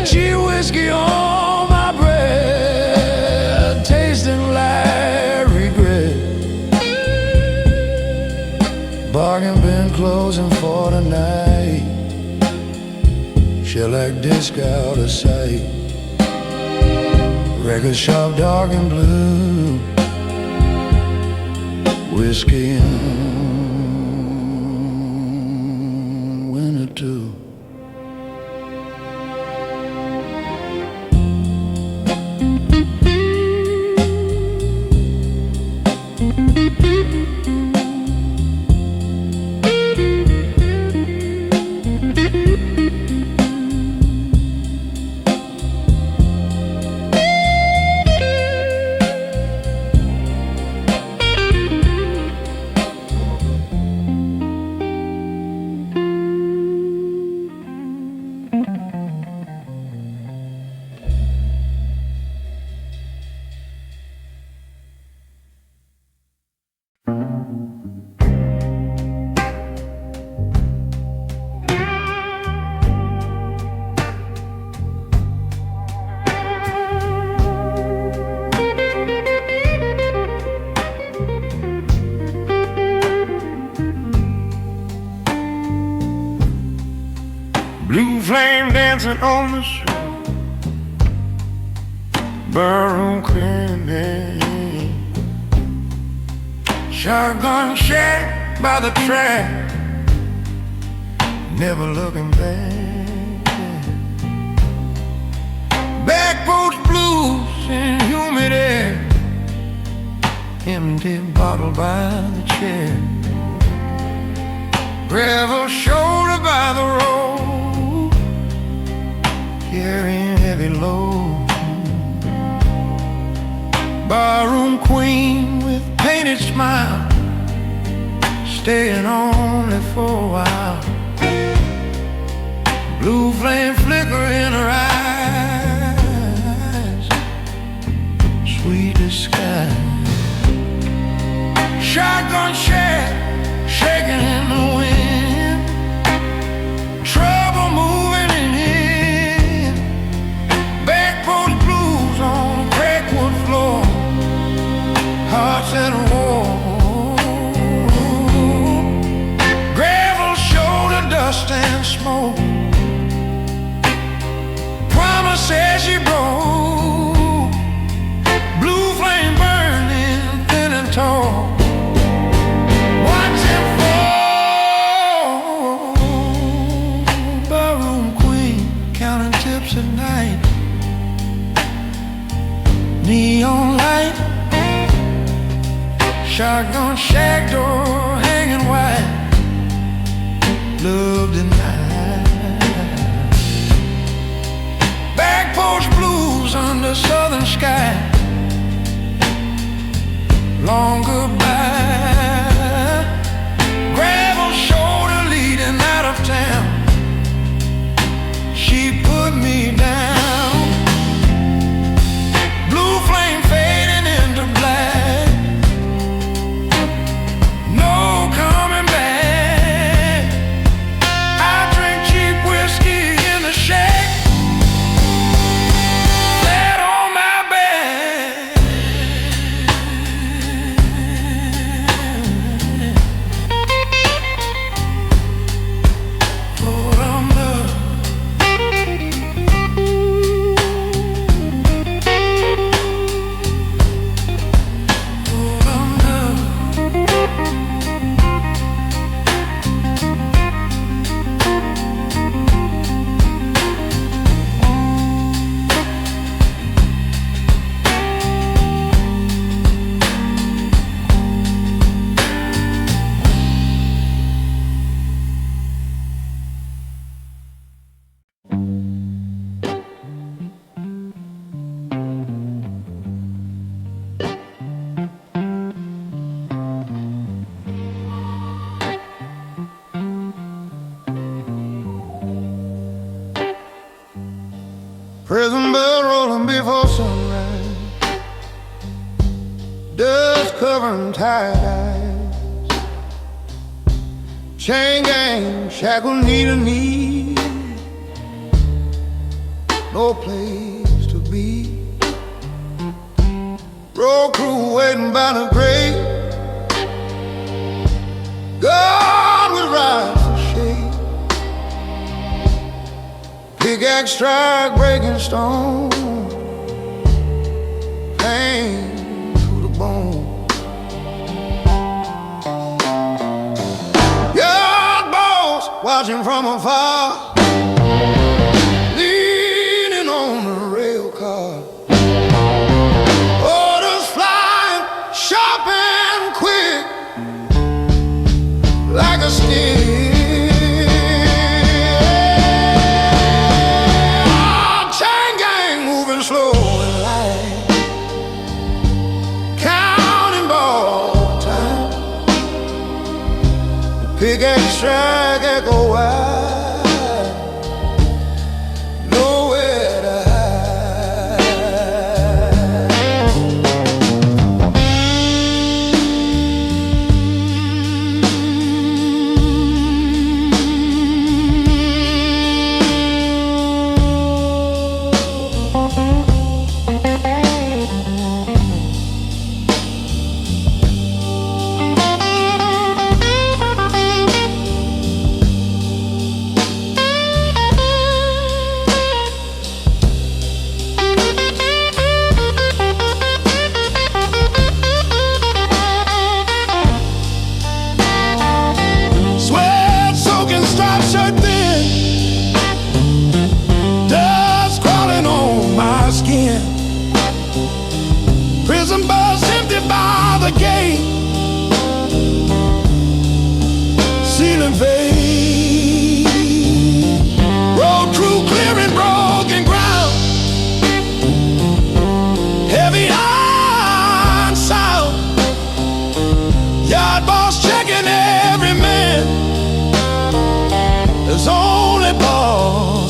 Cheap whiskey on my breath. Tasting like regret. Bargain bin closing for the night. Shellac disc out of sight. Record shop dark and blue. Whiskey and winter too. dancing on the shore, barroom cleaning, shotgun shack by the track, never looking back. Back porch blues in humid air, empty bottle by the chair, gravel shoulder by the road, carrying heavy load. Barroom queen with painted smile, staying only for a while. Blue flame flicker in her eyes, sweet as sky. Shotgun shack shaking in the wind, trouble moving in. Back porch blues on crackwood floor, hearts at war. Gravel shoulder dust and smoke, promises she broke. Blue flame burning thin and tall, at night. Neon light, shotgun shack door hanging wide, love denied. Back porch blues under southern sky, long goodbye. Gravel shoulder leading out of town, she put me down. Blue flame fading into black, no coming back. I drink cheap whiskey in the shack, flat on my back. Lord, I'm loved. Prison bell rolling before sunrise, dust covering tired eyes. Chain gang shackled knee to knee, no place to be. Road crew waiting by the grave, God will rise the shade. Pickaxe strike breaking stone, pain through the bone. Yard boss watching from afar, leaning on the rail car. Orders flying sharp and quick, like a stick. Slow and light, counting ball time. Pickaxe strike echo wide, nowhere to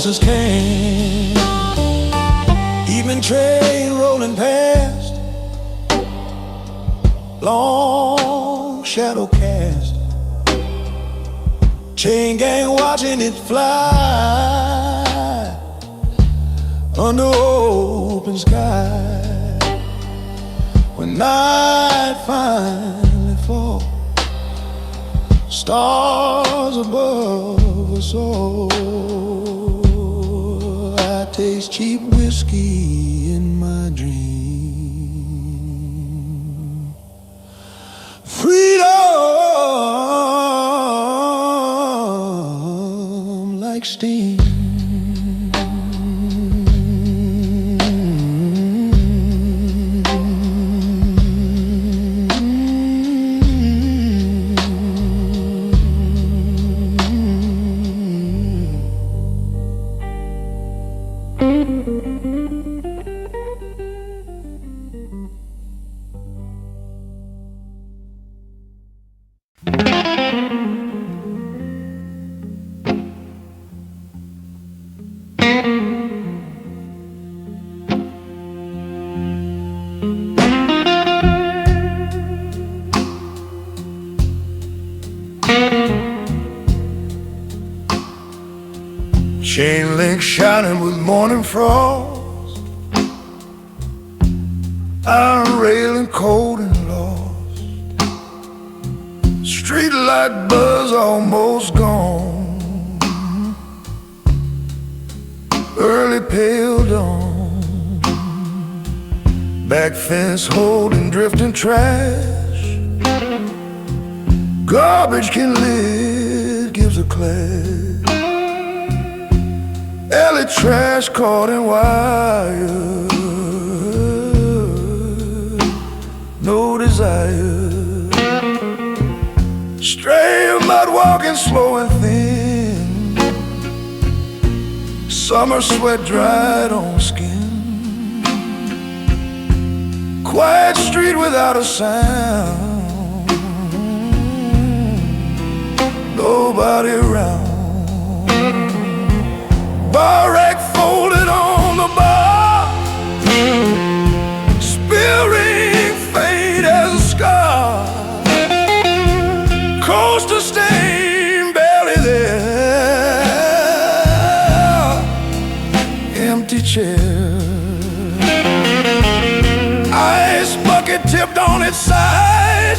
horses came. Evening train rolling past, long shadow cast. Chain gang watching it fly under open sky. When night finally falls, stars above us all, I taste cheap whiskey in my dream. Freedom like steam. Chain link shining with morning frost, iron railing cold and lost. Street light buzz almost gone, early pale dawn. Back fence holding drifting trash, garbage can lid gives a clash. Alley trash caught in wire, no desire. Stray mud walking slow and thin, summer sweat dried on skin. Quiet street without a sound, nobody around. Bar rack folded on the bar, spearing fade as a scar. Coaster stain barely there, empty chair. Ice bucket tipped on its side,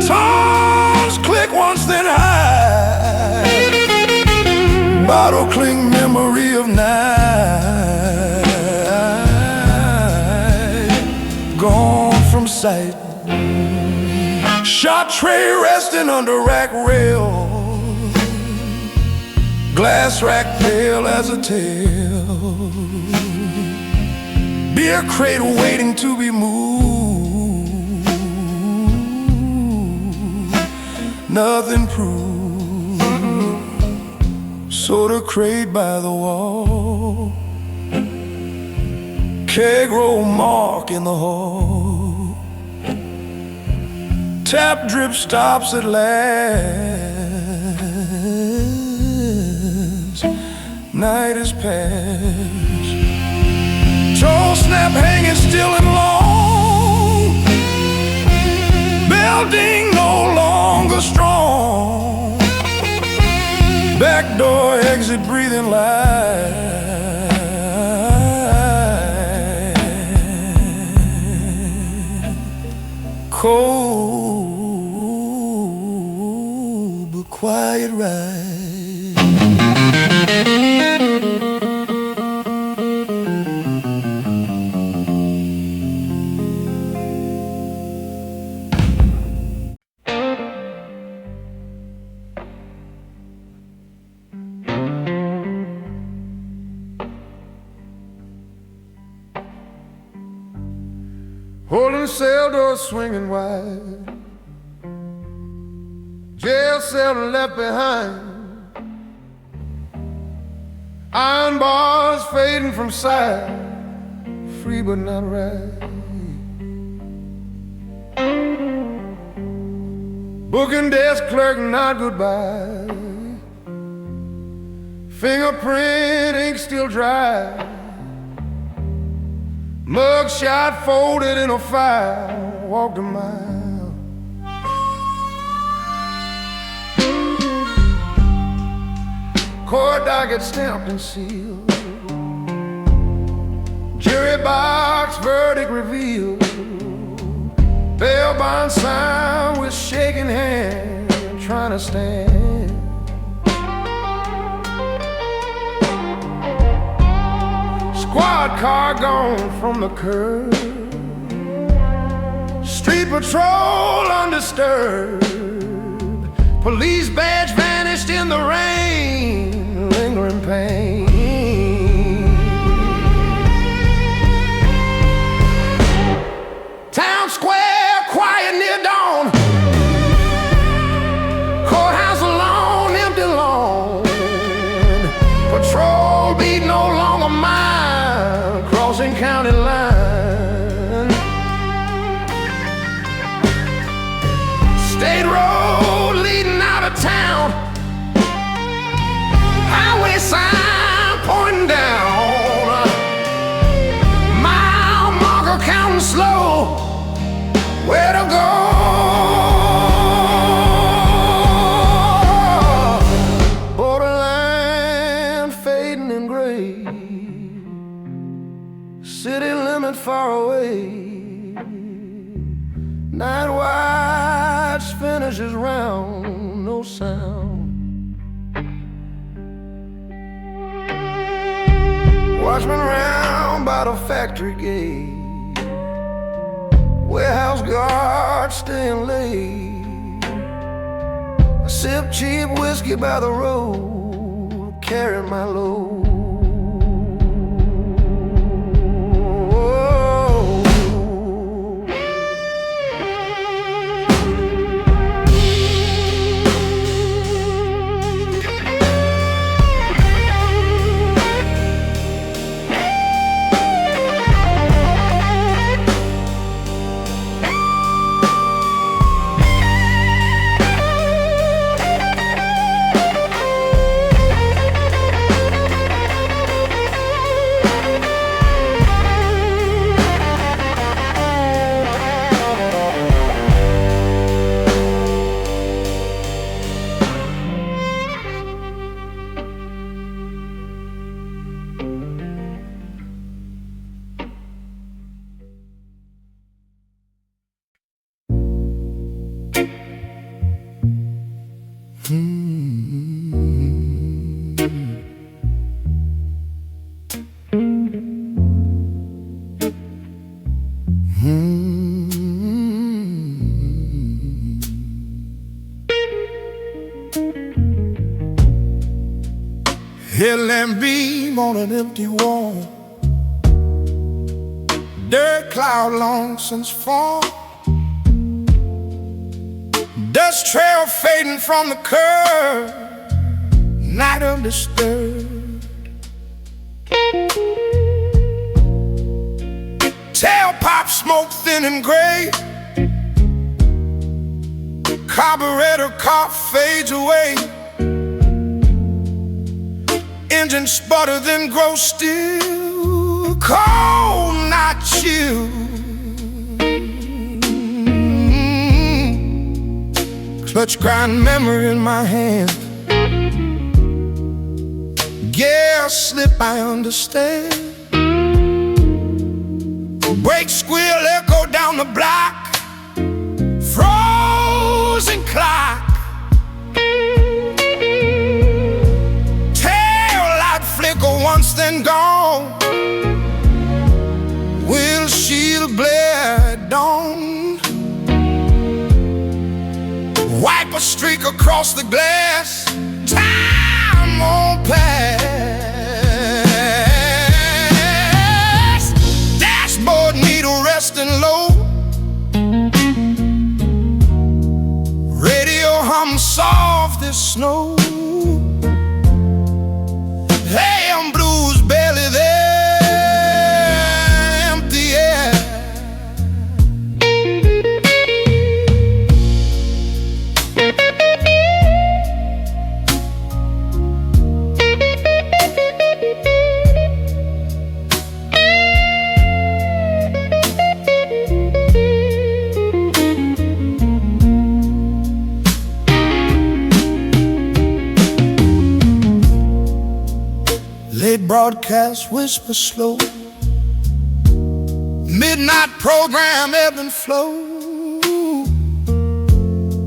tongues click once then hide. Bottle cling memory of night, gone from sight. Shot tray resting under rack rail, glass rack pale as a tale. Beer crate waiting to be moved, nothing proved. Soda crate by the wall, keg roll mark in the hall. Tap drip stops at last, night is past. Toe snap hanging still and long, building no longer strong. Back door exit breathing light, cold but quiet ride. Holding cell doors swinging wide, jail cell left behind, iron bars fading from sight, free but not right. Booking desk clerk not goodbye, Fingerprint ink still dry, mugshot folded in a file. Walked a mile, court docket stamped and sealed, jury box verdict revealed, bail bond signed with shaking hand, trying to stand. Squad car gone from the curb, street patrol undisturbed, police badge vanished in the rain, lingering pain. Town square quiet near dawn, courthouse alone, empty lawn, patrol beat no longer mine, crossing county line. State road leading out of town, highway sign pointing down, mile marker counting slow, where to go? Borderline fading in gray, city limit far away, night watch finishes round, no sound. Watchman round by the factory gate, warehouse guard staying late. I sip cheap whiskey by the road, carrying my load. Headlamp beam on an empty wall, dirt cloud long since fall, dust trail fading from the curb, night undisturbed. Tailpipe smoke thin and gray, carburetor car fades away, engine sputter then grows still, cold not chill. Clutch grind memory in my hand, gear slip I understand, brake squeal echo down the block, frozen clock, once then gone, windshield blare at dawn, wipe a streak across the glass, time won't pass, dashboard needle resting low, radio hum soft as snow. AM blues barely there, empty air. broadcast whisper slow. Midnight program ebb and flow.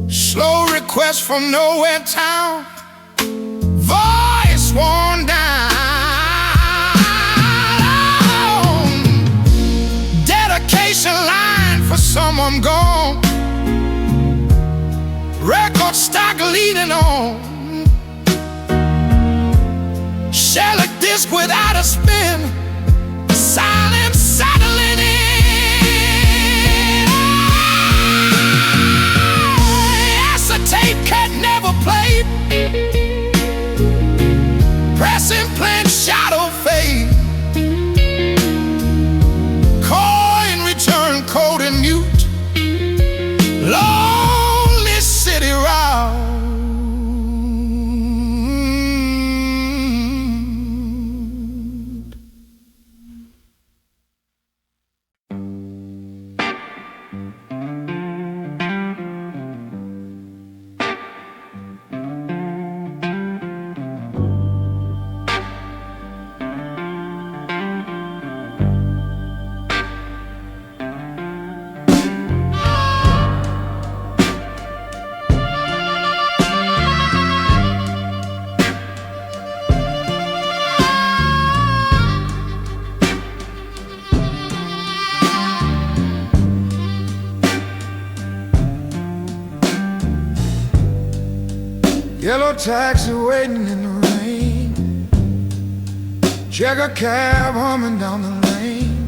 Slow request from nowhere town. Voice worn down. Dedication line for someone gone. Record stock leading on. Shellac disc without a spin. Silence settling in. Acetate cut never played. Press implant shadow fade. Coin return code and mute. Lonely city round. Yellow taxi waiting in the rain. Checker cab humming down the lane.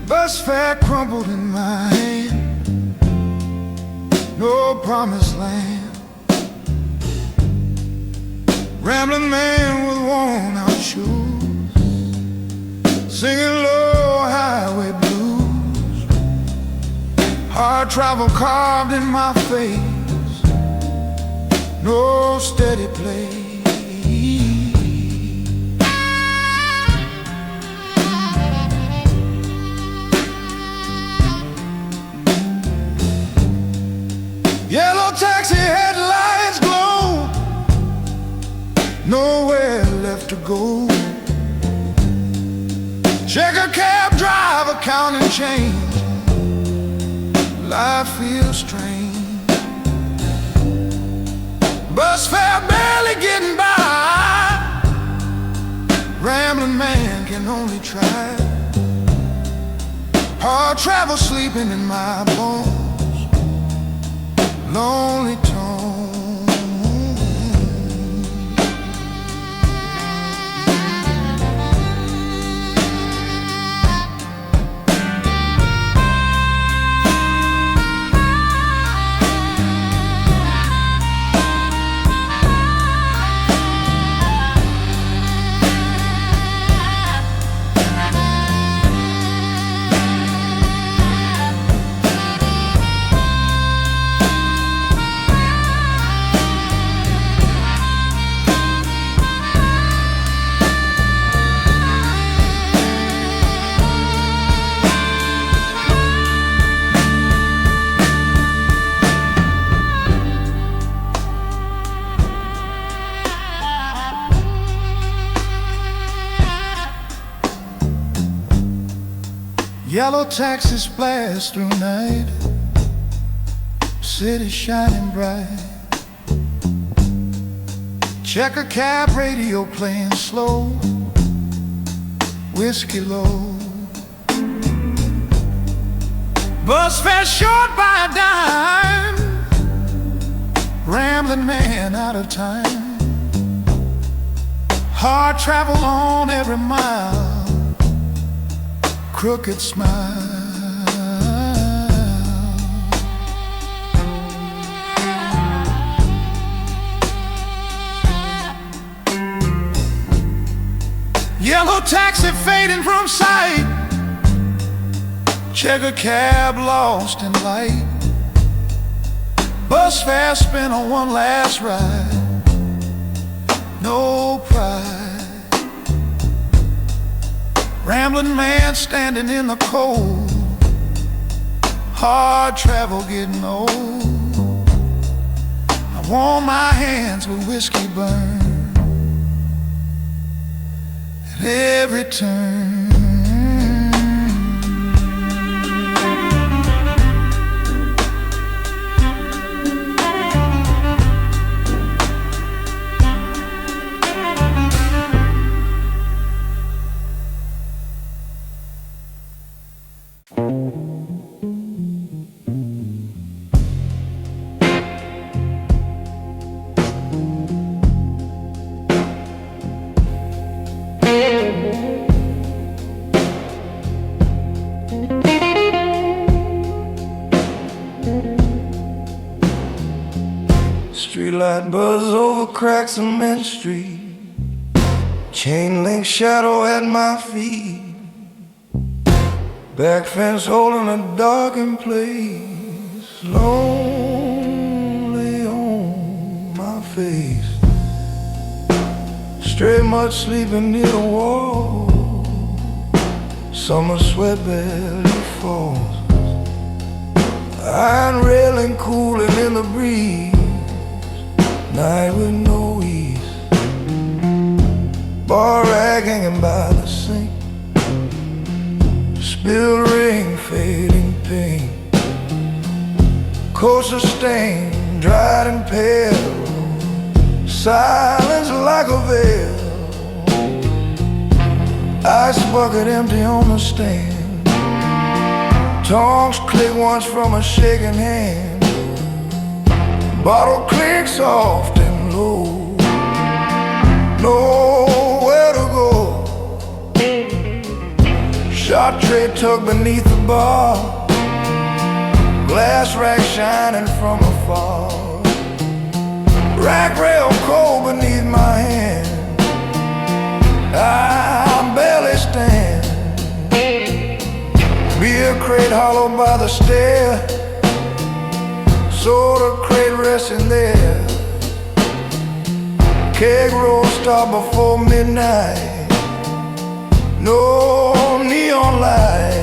Bus fare crumpled in my hand. No promised land. Rambling man with worn out shoes, singing low highway blues. Hard travel carved in my face. No steady place. Yellow taxi headlights glow. Nowhere left to go. Checker cab driver counting change. Life feels strange. Bus fare barely getting by. Rambling man can only try. Hard travel sleeping in my bones. Lonely tone. Yellow taxi splash through night. City shining bright. Checker cab radio playing slow. Whiskey low. Bus fare short by a dime. Rambling man out of time. Hard travel on every mile. Crooked smile. Yellow taxi fading from sight. Checker cab lost in light. Bus fare spent on one last ride. No pride. Rambling man standing in the cold. Hard travel getting old. I warm my hands with whiskey burn. every turn. Streetlight buzz over cracks of Main Street, chain link shadow at my feet, back fence holding a darkened place, lonely on my face, stray mud sleeping near the wall, summer sweat barely falls, iron railing cooling in the breeze, night with no ease, bar rag hanging by the sink, spilled ring fading pink, coaster stain dried and pale, silence like a veil, ice bucket empty on the stand, tongues click once from a shaking hand, bottle clinks soft and low, nowhere to go, shot tray tucked beneath the bar, glass rack shining from afar, rack rail cold beneath my hand, I barely stand, beer crate hollow by the stair, soda crate resting there, keg roll stop before midnight, no neon light.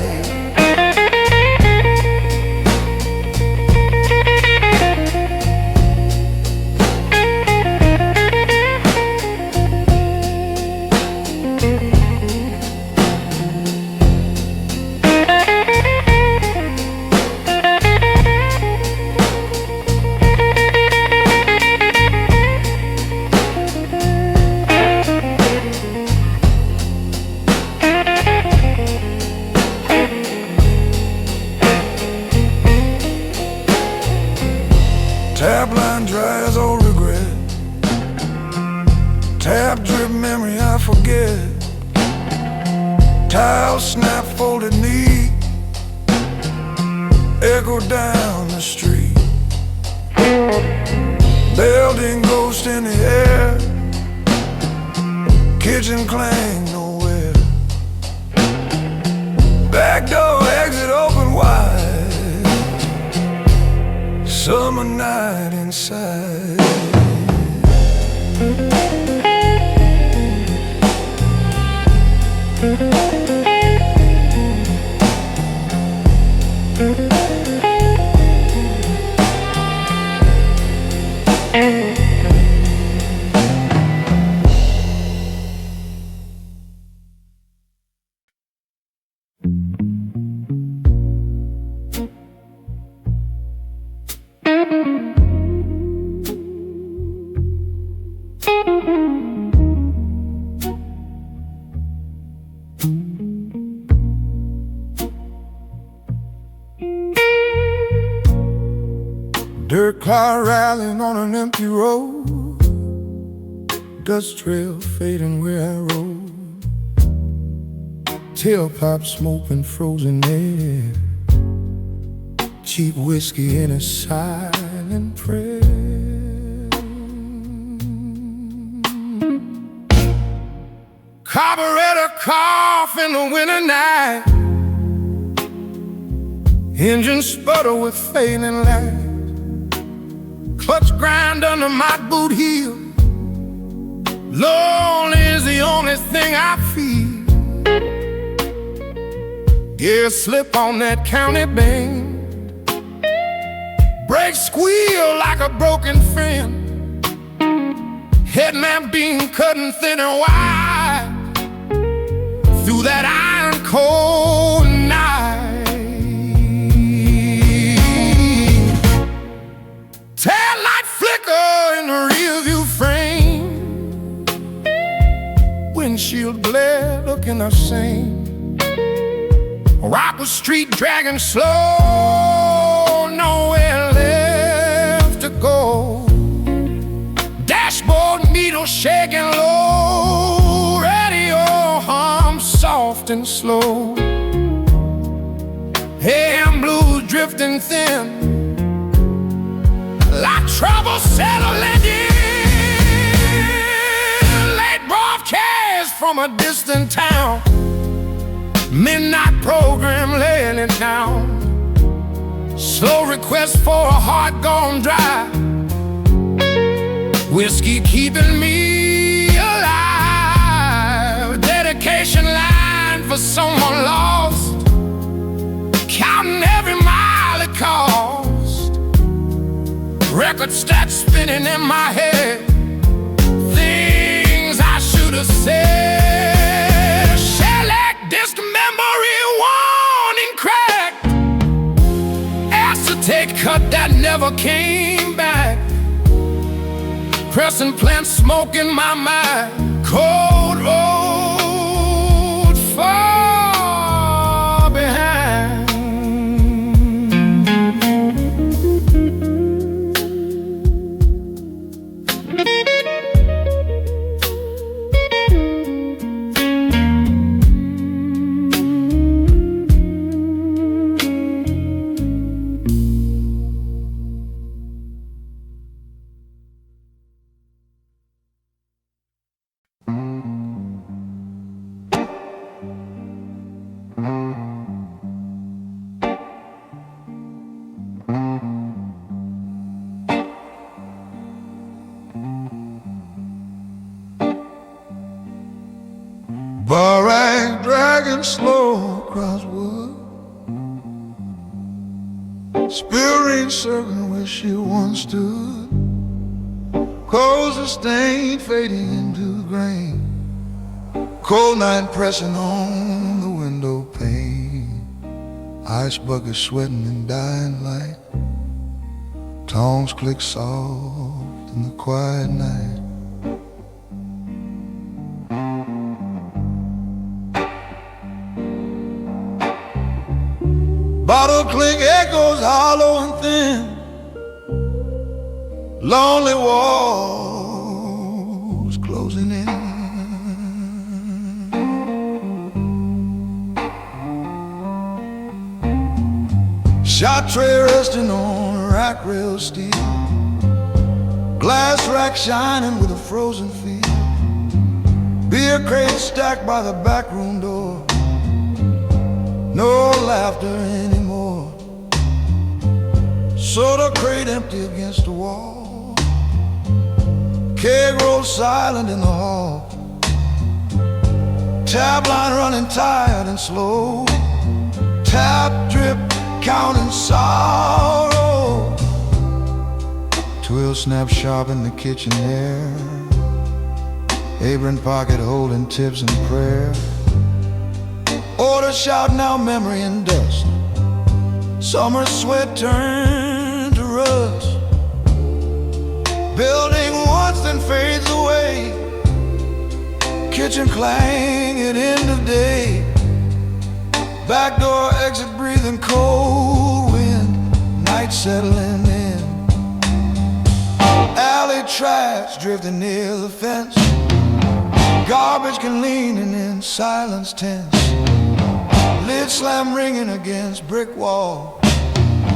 Tap line dry as old regret, tap drip memory I forget, tile snap folded neat, echo down the street, building ghost in the air, kitchen clang nowhere, back door exit open wide, summer night inside. Dirt cloud rattling on an empty road, dust trail fading where I rode, tailpipe smoke and frozen air, cheap whiskey in a silent prayer. Carburetor cough in the winter night, engine sputter with failing light, clutch grind under my boot heel, lonely is the only thing I feel. Gear slip on that county bend, brakes squeal like a broken friend, headlamp beam cutting thin and wide, through that iron cold night. Tail light flicker in the rearview frame, windshield glare looking the same. Rockwood Street dragging slow, nowhere left to go. Dashboard needle shaking low, radio hum soft and slow. AM blues drifting thin, like trouble settling in. Late broadcast from a distant town, midnight program laying it down. Slow request for a heart gone dry, whiskey keeping me alive. Dedication line for someone lost, counting every mile it cost. Record stacks spinning in my head, things I should have said. Shellac disc memory warning cracked, acetate cut that never came back. Pressing plant smoke in my mind, cold road far behind. Barrage dragging slow across wood, spill rain circling where she once stood. Coals are stained, fading into grain. Cold night pressing on the window pane. Ice bucket sweating in dying light. Tongues click soft in the quiet night. Bottle clink echoes hollow and thin, lonely walls closing in. Shot tray resting on rack rail steel, glass rack shining with a frozen feel. Beer crates stacked by the back room door, no laughter anymore. Soda crate empty against the wall, keg roll silent in the hall. Tap line running tired and slow, tap drip counting sorrow. Twill snap sharp in the kitchen air, apron pocket holding tips and prayer. Order shouting out memory and dust, summer sweat turned to rust. Building once then fades away, kitchen clang at end of day. Back door exit breathing cold wind, night settling in. Alley trash drifting near the fence, garbage can leaning in silence tense. Lid slam ringing against brick wall,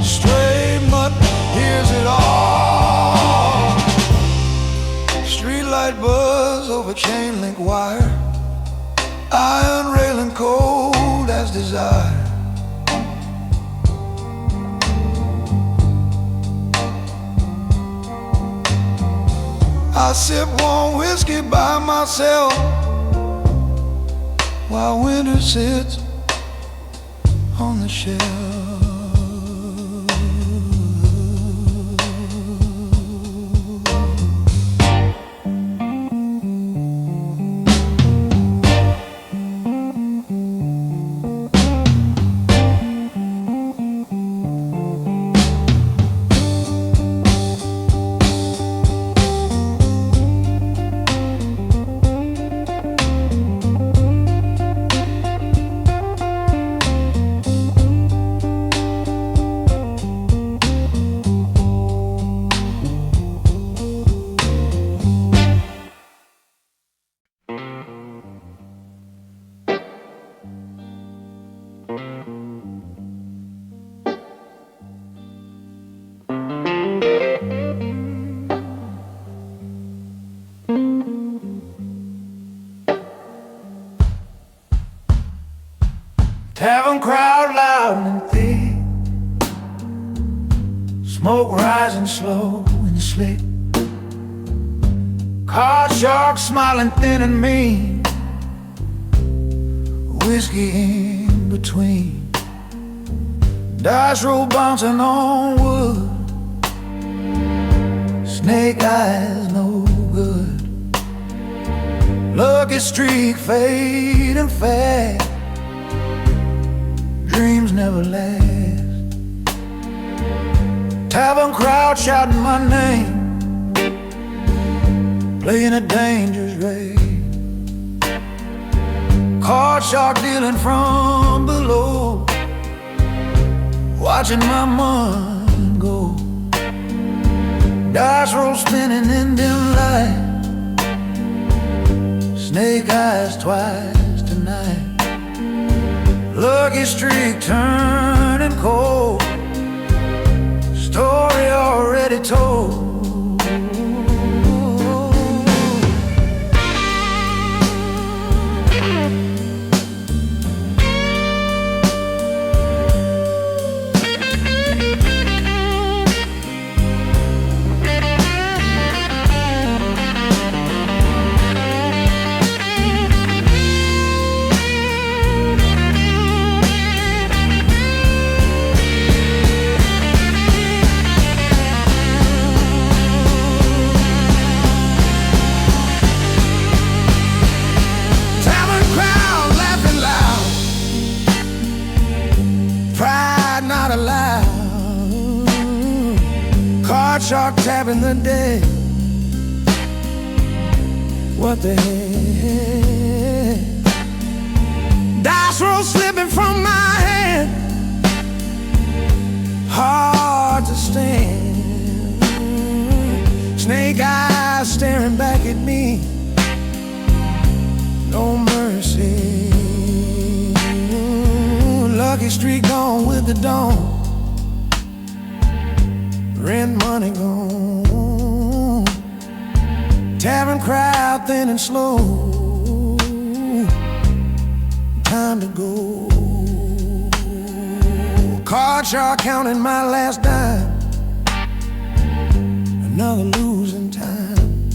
stray mud hears it all. Street light buzz over chain link wire, iron railing cold as desire. I sip warm whiskey by myself while winter sits on the shelf. Tavern crowd loud and thick, smoke rising slow in the slick. Card shark smiling thin and mean, whiskey in between. Dice roll bouncing on wood, snake eyes no good. Lucky streak fading fast, dreams never last. Tavern crowd shouting my name, playing a dangerous race. Card shark dealing from below, watching my mind go. Dice roll spinning in dim light, snake eyes twice tonight. Lucky streak turning cold, story already told. Shark tapping the dead. What the hell? Dice roll slipping from my hand, hard to stand. Snake eyes staring back at me, no mercy. Lucky streak gone with the dawn, rent money gone. Tavern crowd thin and slow, time to go. Card shark counting my last dime, another losing time.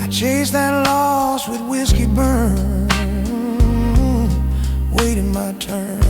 I chase that loss with whiskey burn, waiting my turn.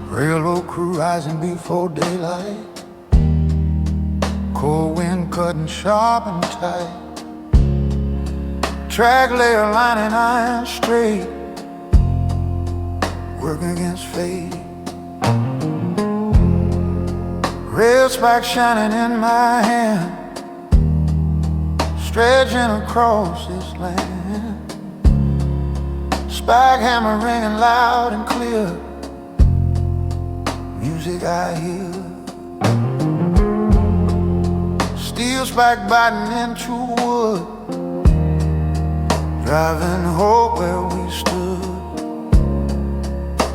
Railroad crew rising before daylight, cold wind cutting sharp and tight. Track layer lining iron straight, working against fate. Rail spike shining in my hand, stretching across this land. Spike hammer ringing loud and clear, music I hear. Steel spike biting into wood, driving hope where we stood.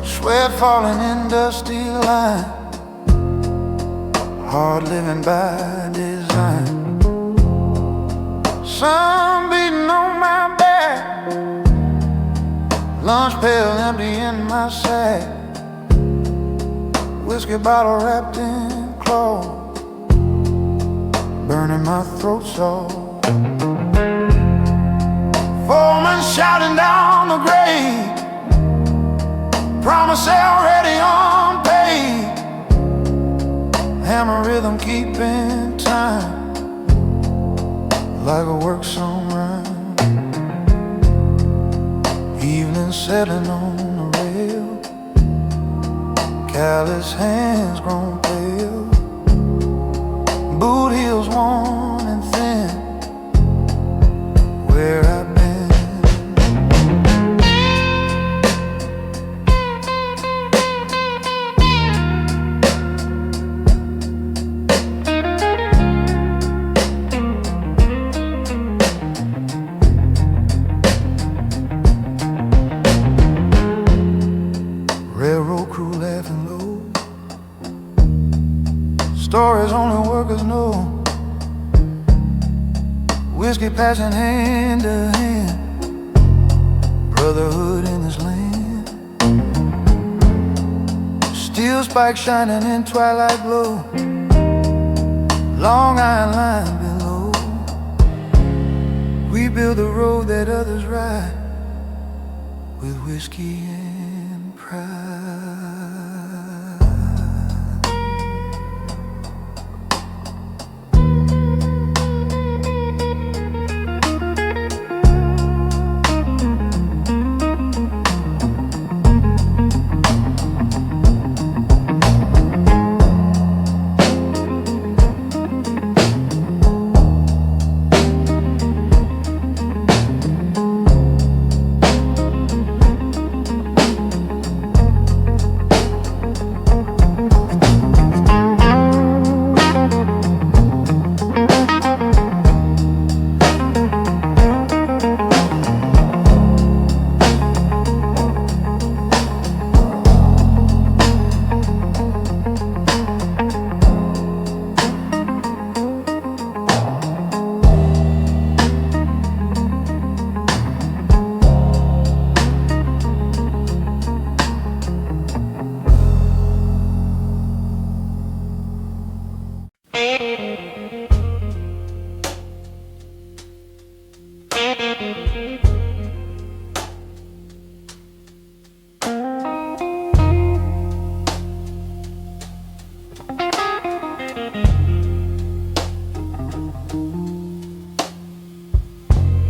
Sweat falling in dusty line, hard living by design. Sun beating on my back, Lunch pail empty in my sack, whiskey bottle wrapped in cloth, burning my throat sore. Foreman shouting down the grade, promise already unpaid. Hammer rhythm keeping time, like a work song rhyme. Evening settling on the rail, callous hands grown pale, boot heels worn and thin, where I've been. Railroad crew laughing low, stories only workers know. Whiskey passing hand to hand, brotherhood in this land. Steel spikes shining in twilight glow, Long Iron line below. We build the road that others ride, with whiskey and pride.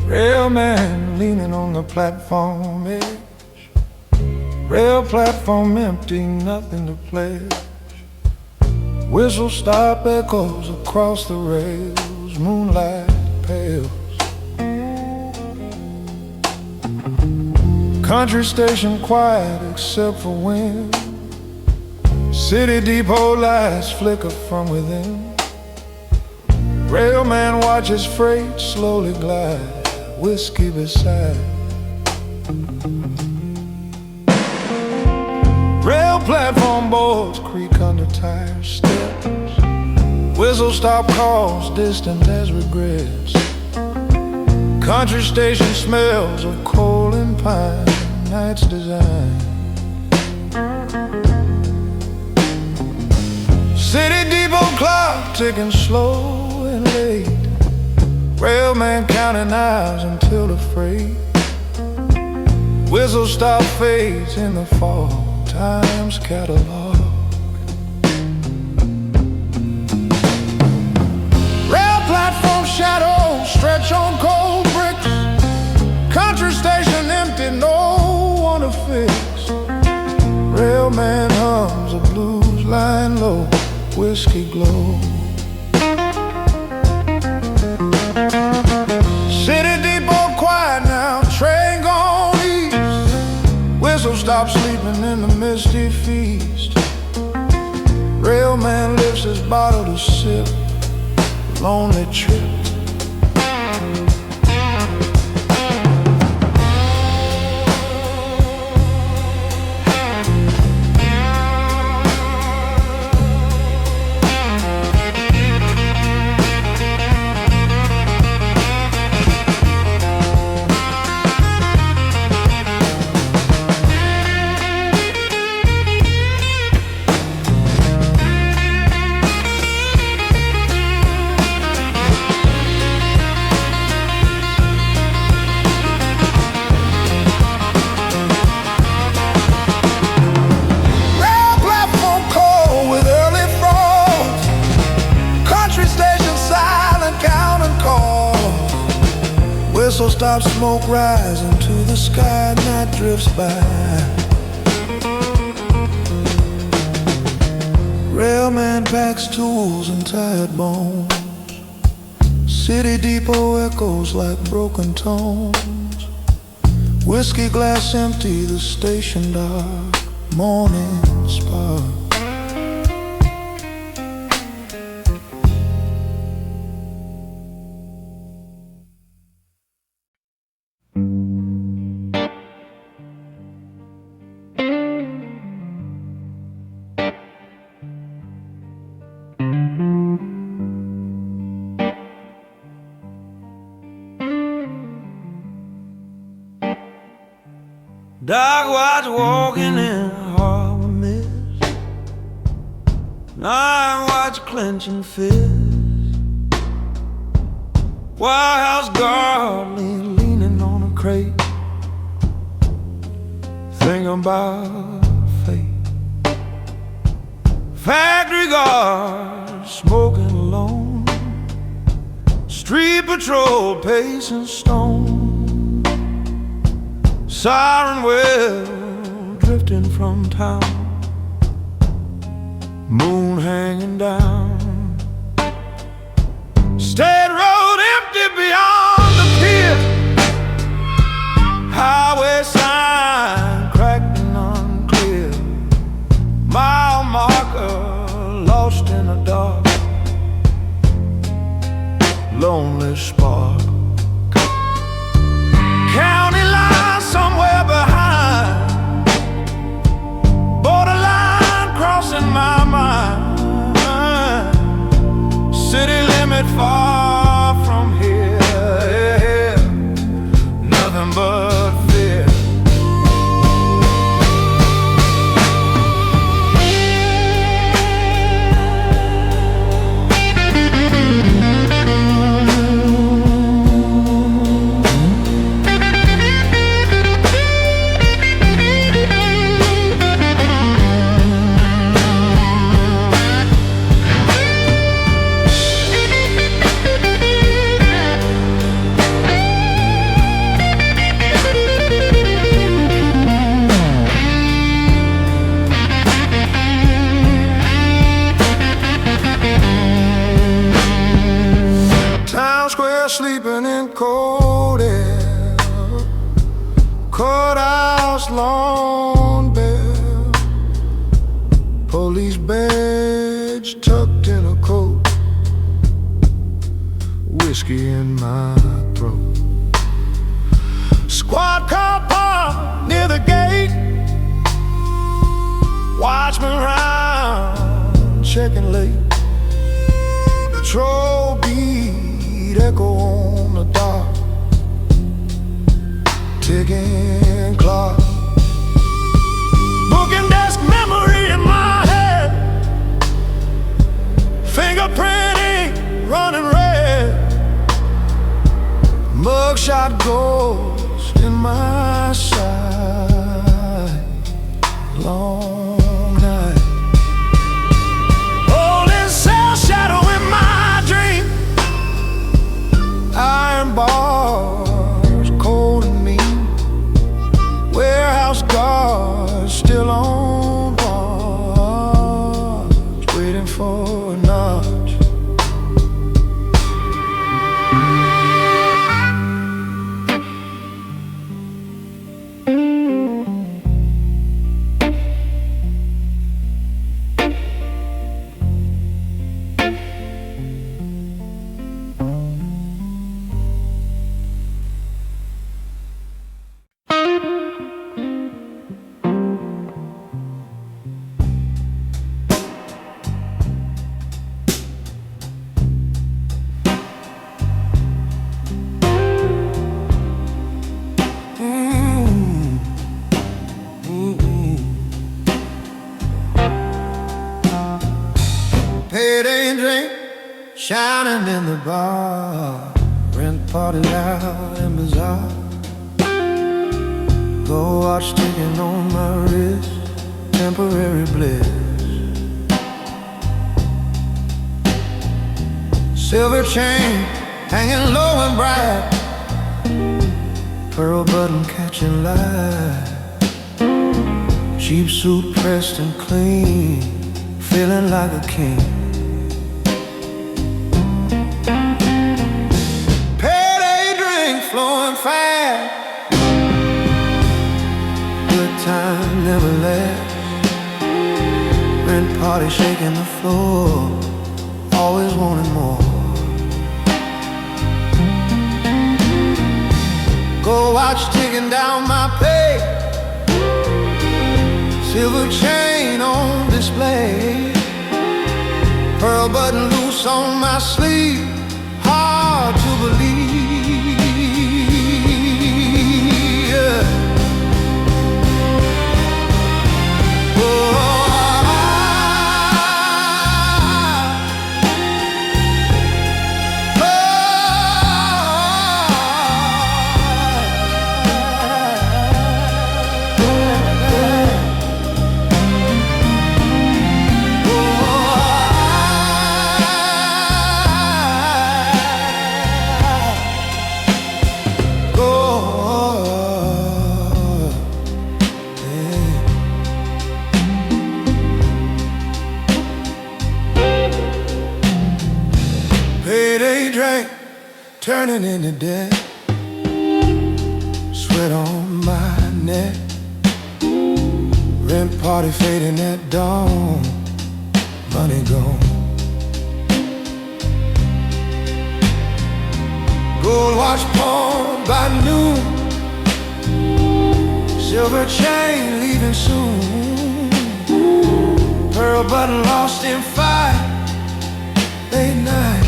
Railman leaning on the platform edge, rail platform empty, nothing to pledge. Whistle stop echoes across the rails, moonlight pales. Country station quiet except for wind, city depot lights flicker from within. Railman watches freight slowly glide, whiskey beside. Rail platform boards creak under tire steps, whistle stop calls distant as regrets. Country station smells of coal and pine, night's design. City depot clock ticking slow and late, railman counting hours until the freight. Whistle stop fades in the fall, time's catalog. Rail platform shadows stretch on cold bricks, country station empty, no one to fix. Railman hums a blues line low, whiskey glow. City depot quiet now, train gone east. Whistle stop sleeping in the misty feast. Railman lifts his bottle to sip, lonely trip. stop smoke rising to the sky, night drifts by. Railman packs tools and tired bones. City depot echoes like broken tones. Whiskey glass empty, the station dark. Morning spark. Dog watch walking in harbor mist. Night watch clenching fists. White house guard leaning on a crate, thinking about fate. Factory guard smoking alone. Street patrol pacing stone. Siren well drifting from town. Moon hanging down. State road empty beyond the pier. Highway sign cracked and unclear. Mile marker lost in the dark. Lonely spark. County line somewhere behind. Borderline crossing my mind. City limit far from here. Nothing but fear. Sleeping in cold air. Courthouse lawn bell. Police badge tucked in a coat. Whiskey in my throat. Squad car parked near the gate. Watchman round checking late. Patrol beat echo on the dark. Ticking clock. Booking desk memory in my head. Fingerprinting running red. Mugshot ghost in my side. Long night. Holding cell shadow in my dream. Iron bars cold and mean. Warehouse guards still on watch, waiting for a notch. Payday drink shining in the bar. Rent party loud and bizarre. Gold watch ticking on my wrist. Temporary bliss. Silver chain hanging low and bright. pearl button catching light, cheap suit pressed and clean, feeling like a king. Payday drink flowing fast, good time never lasts. Rent party shaking the floor, always wanting more. Gold watch ticking down my pay, silver chain on display, pearl button loose on my sleeve, hard to believe. Yeah. Oh. Payday drink turning into debt, sweat on my neck, rent party fading at dawn, money gone. Gold watch pawned by noon, silver chain leaving soon, pearl button lost in fight, late night.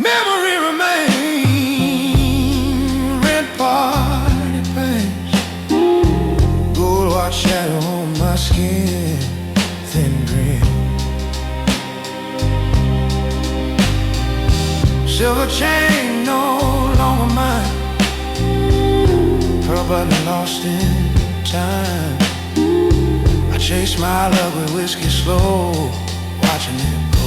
Memory remains, rent party pains, gold watch shadow on my skin, thin grin, silver chain no longer mine, pearl button lost in time. I chase my luck with whiskey slow, watching it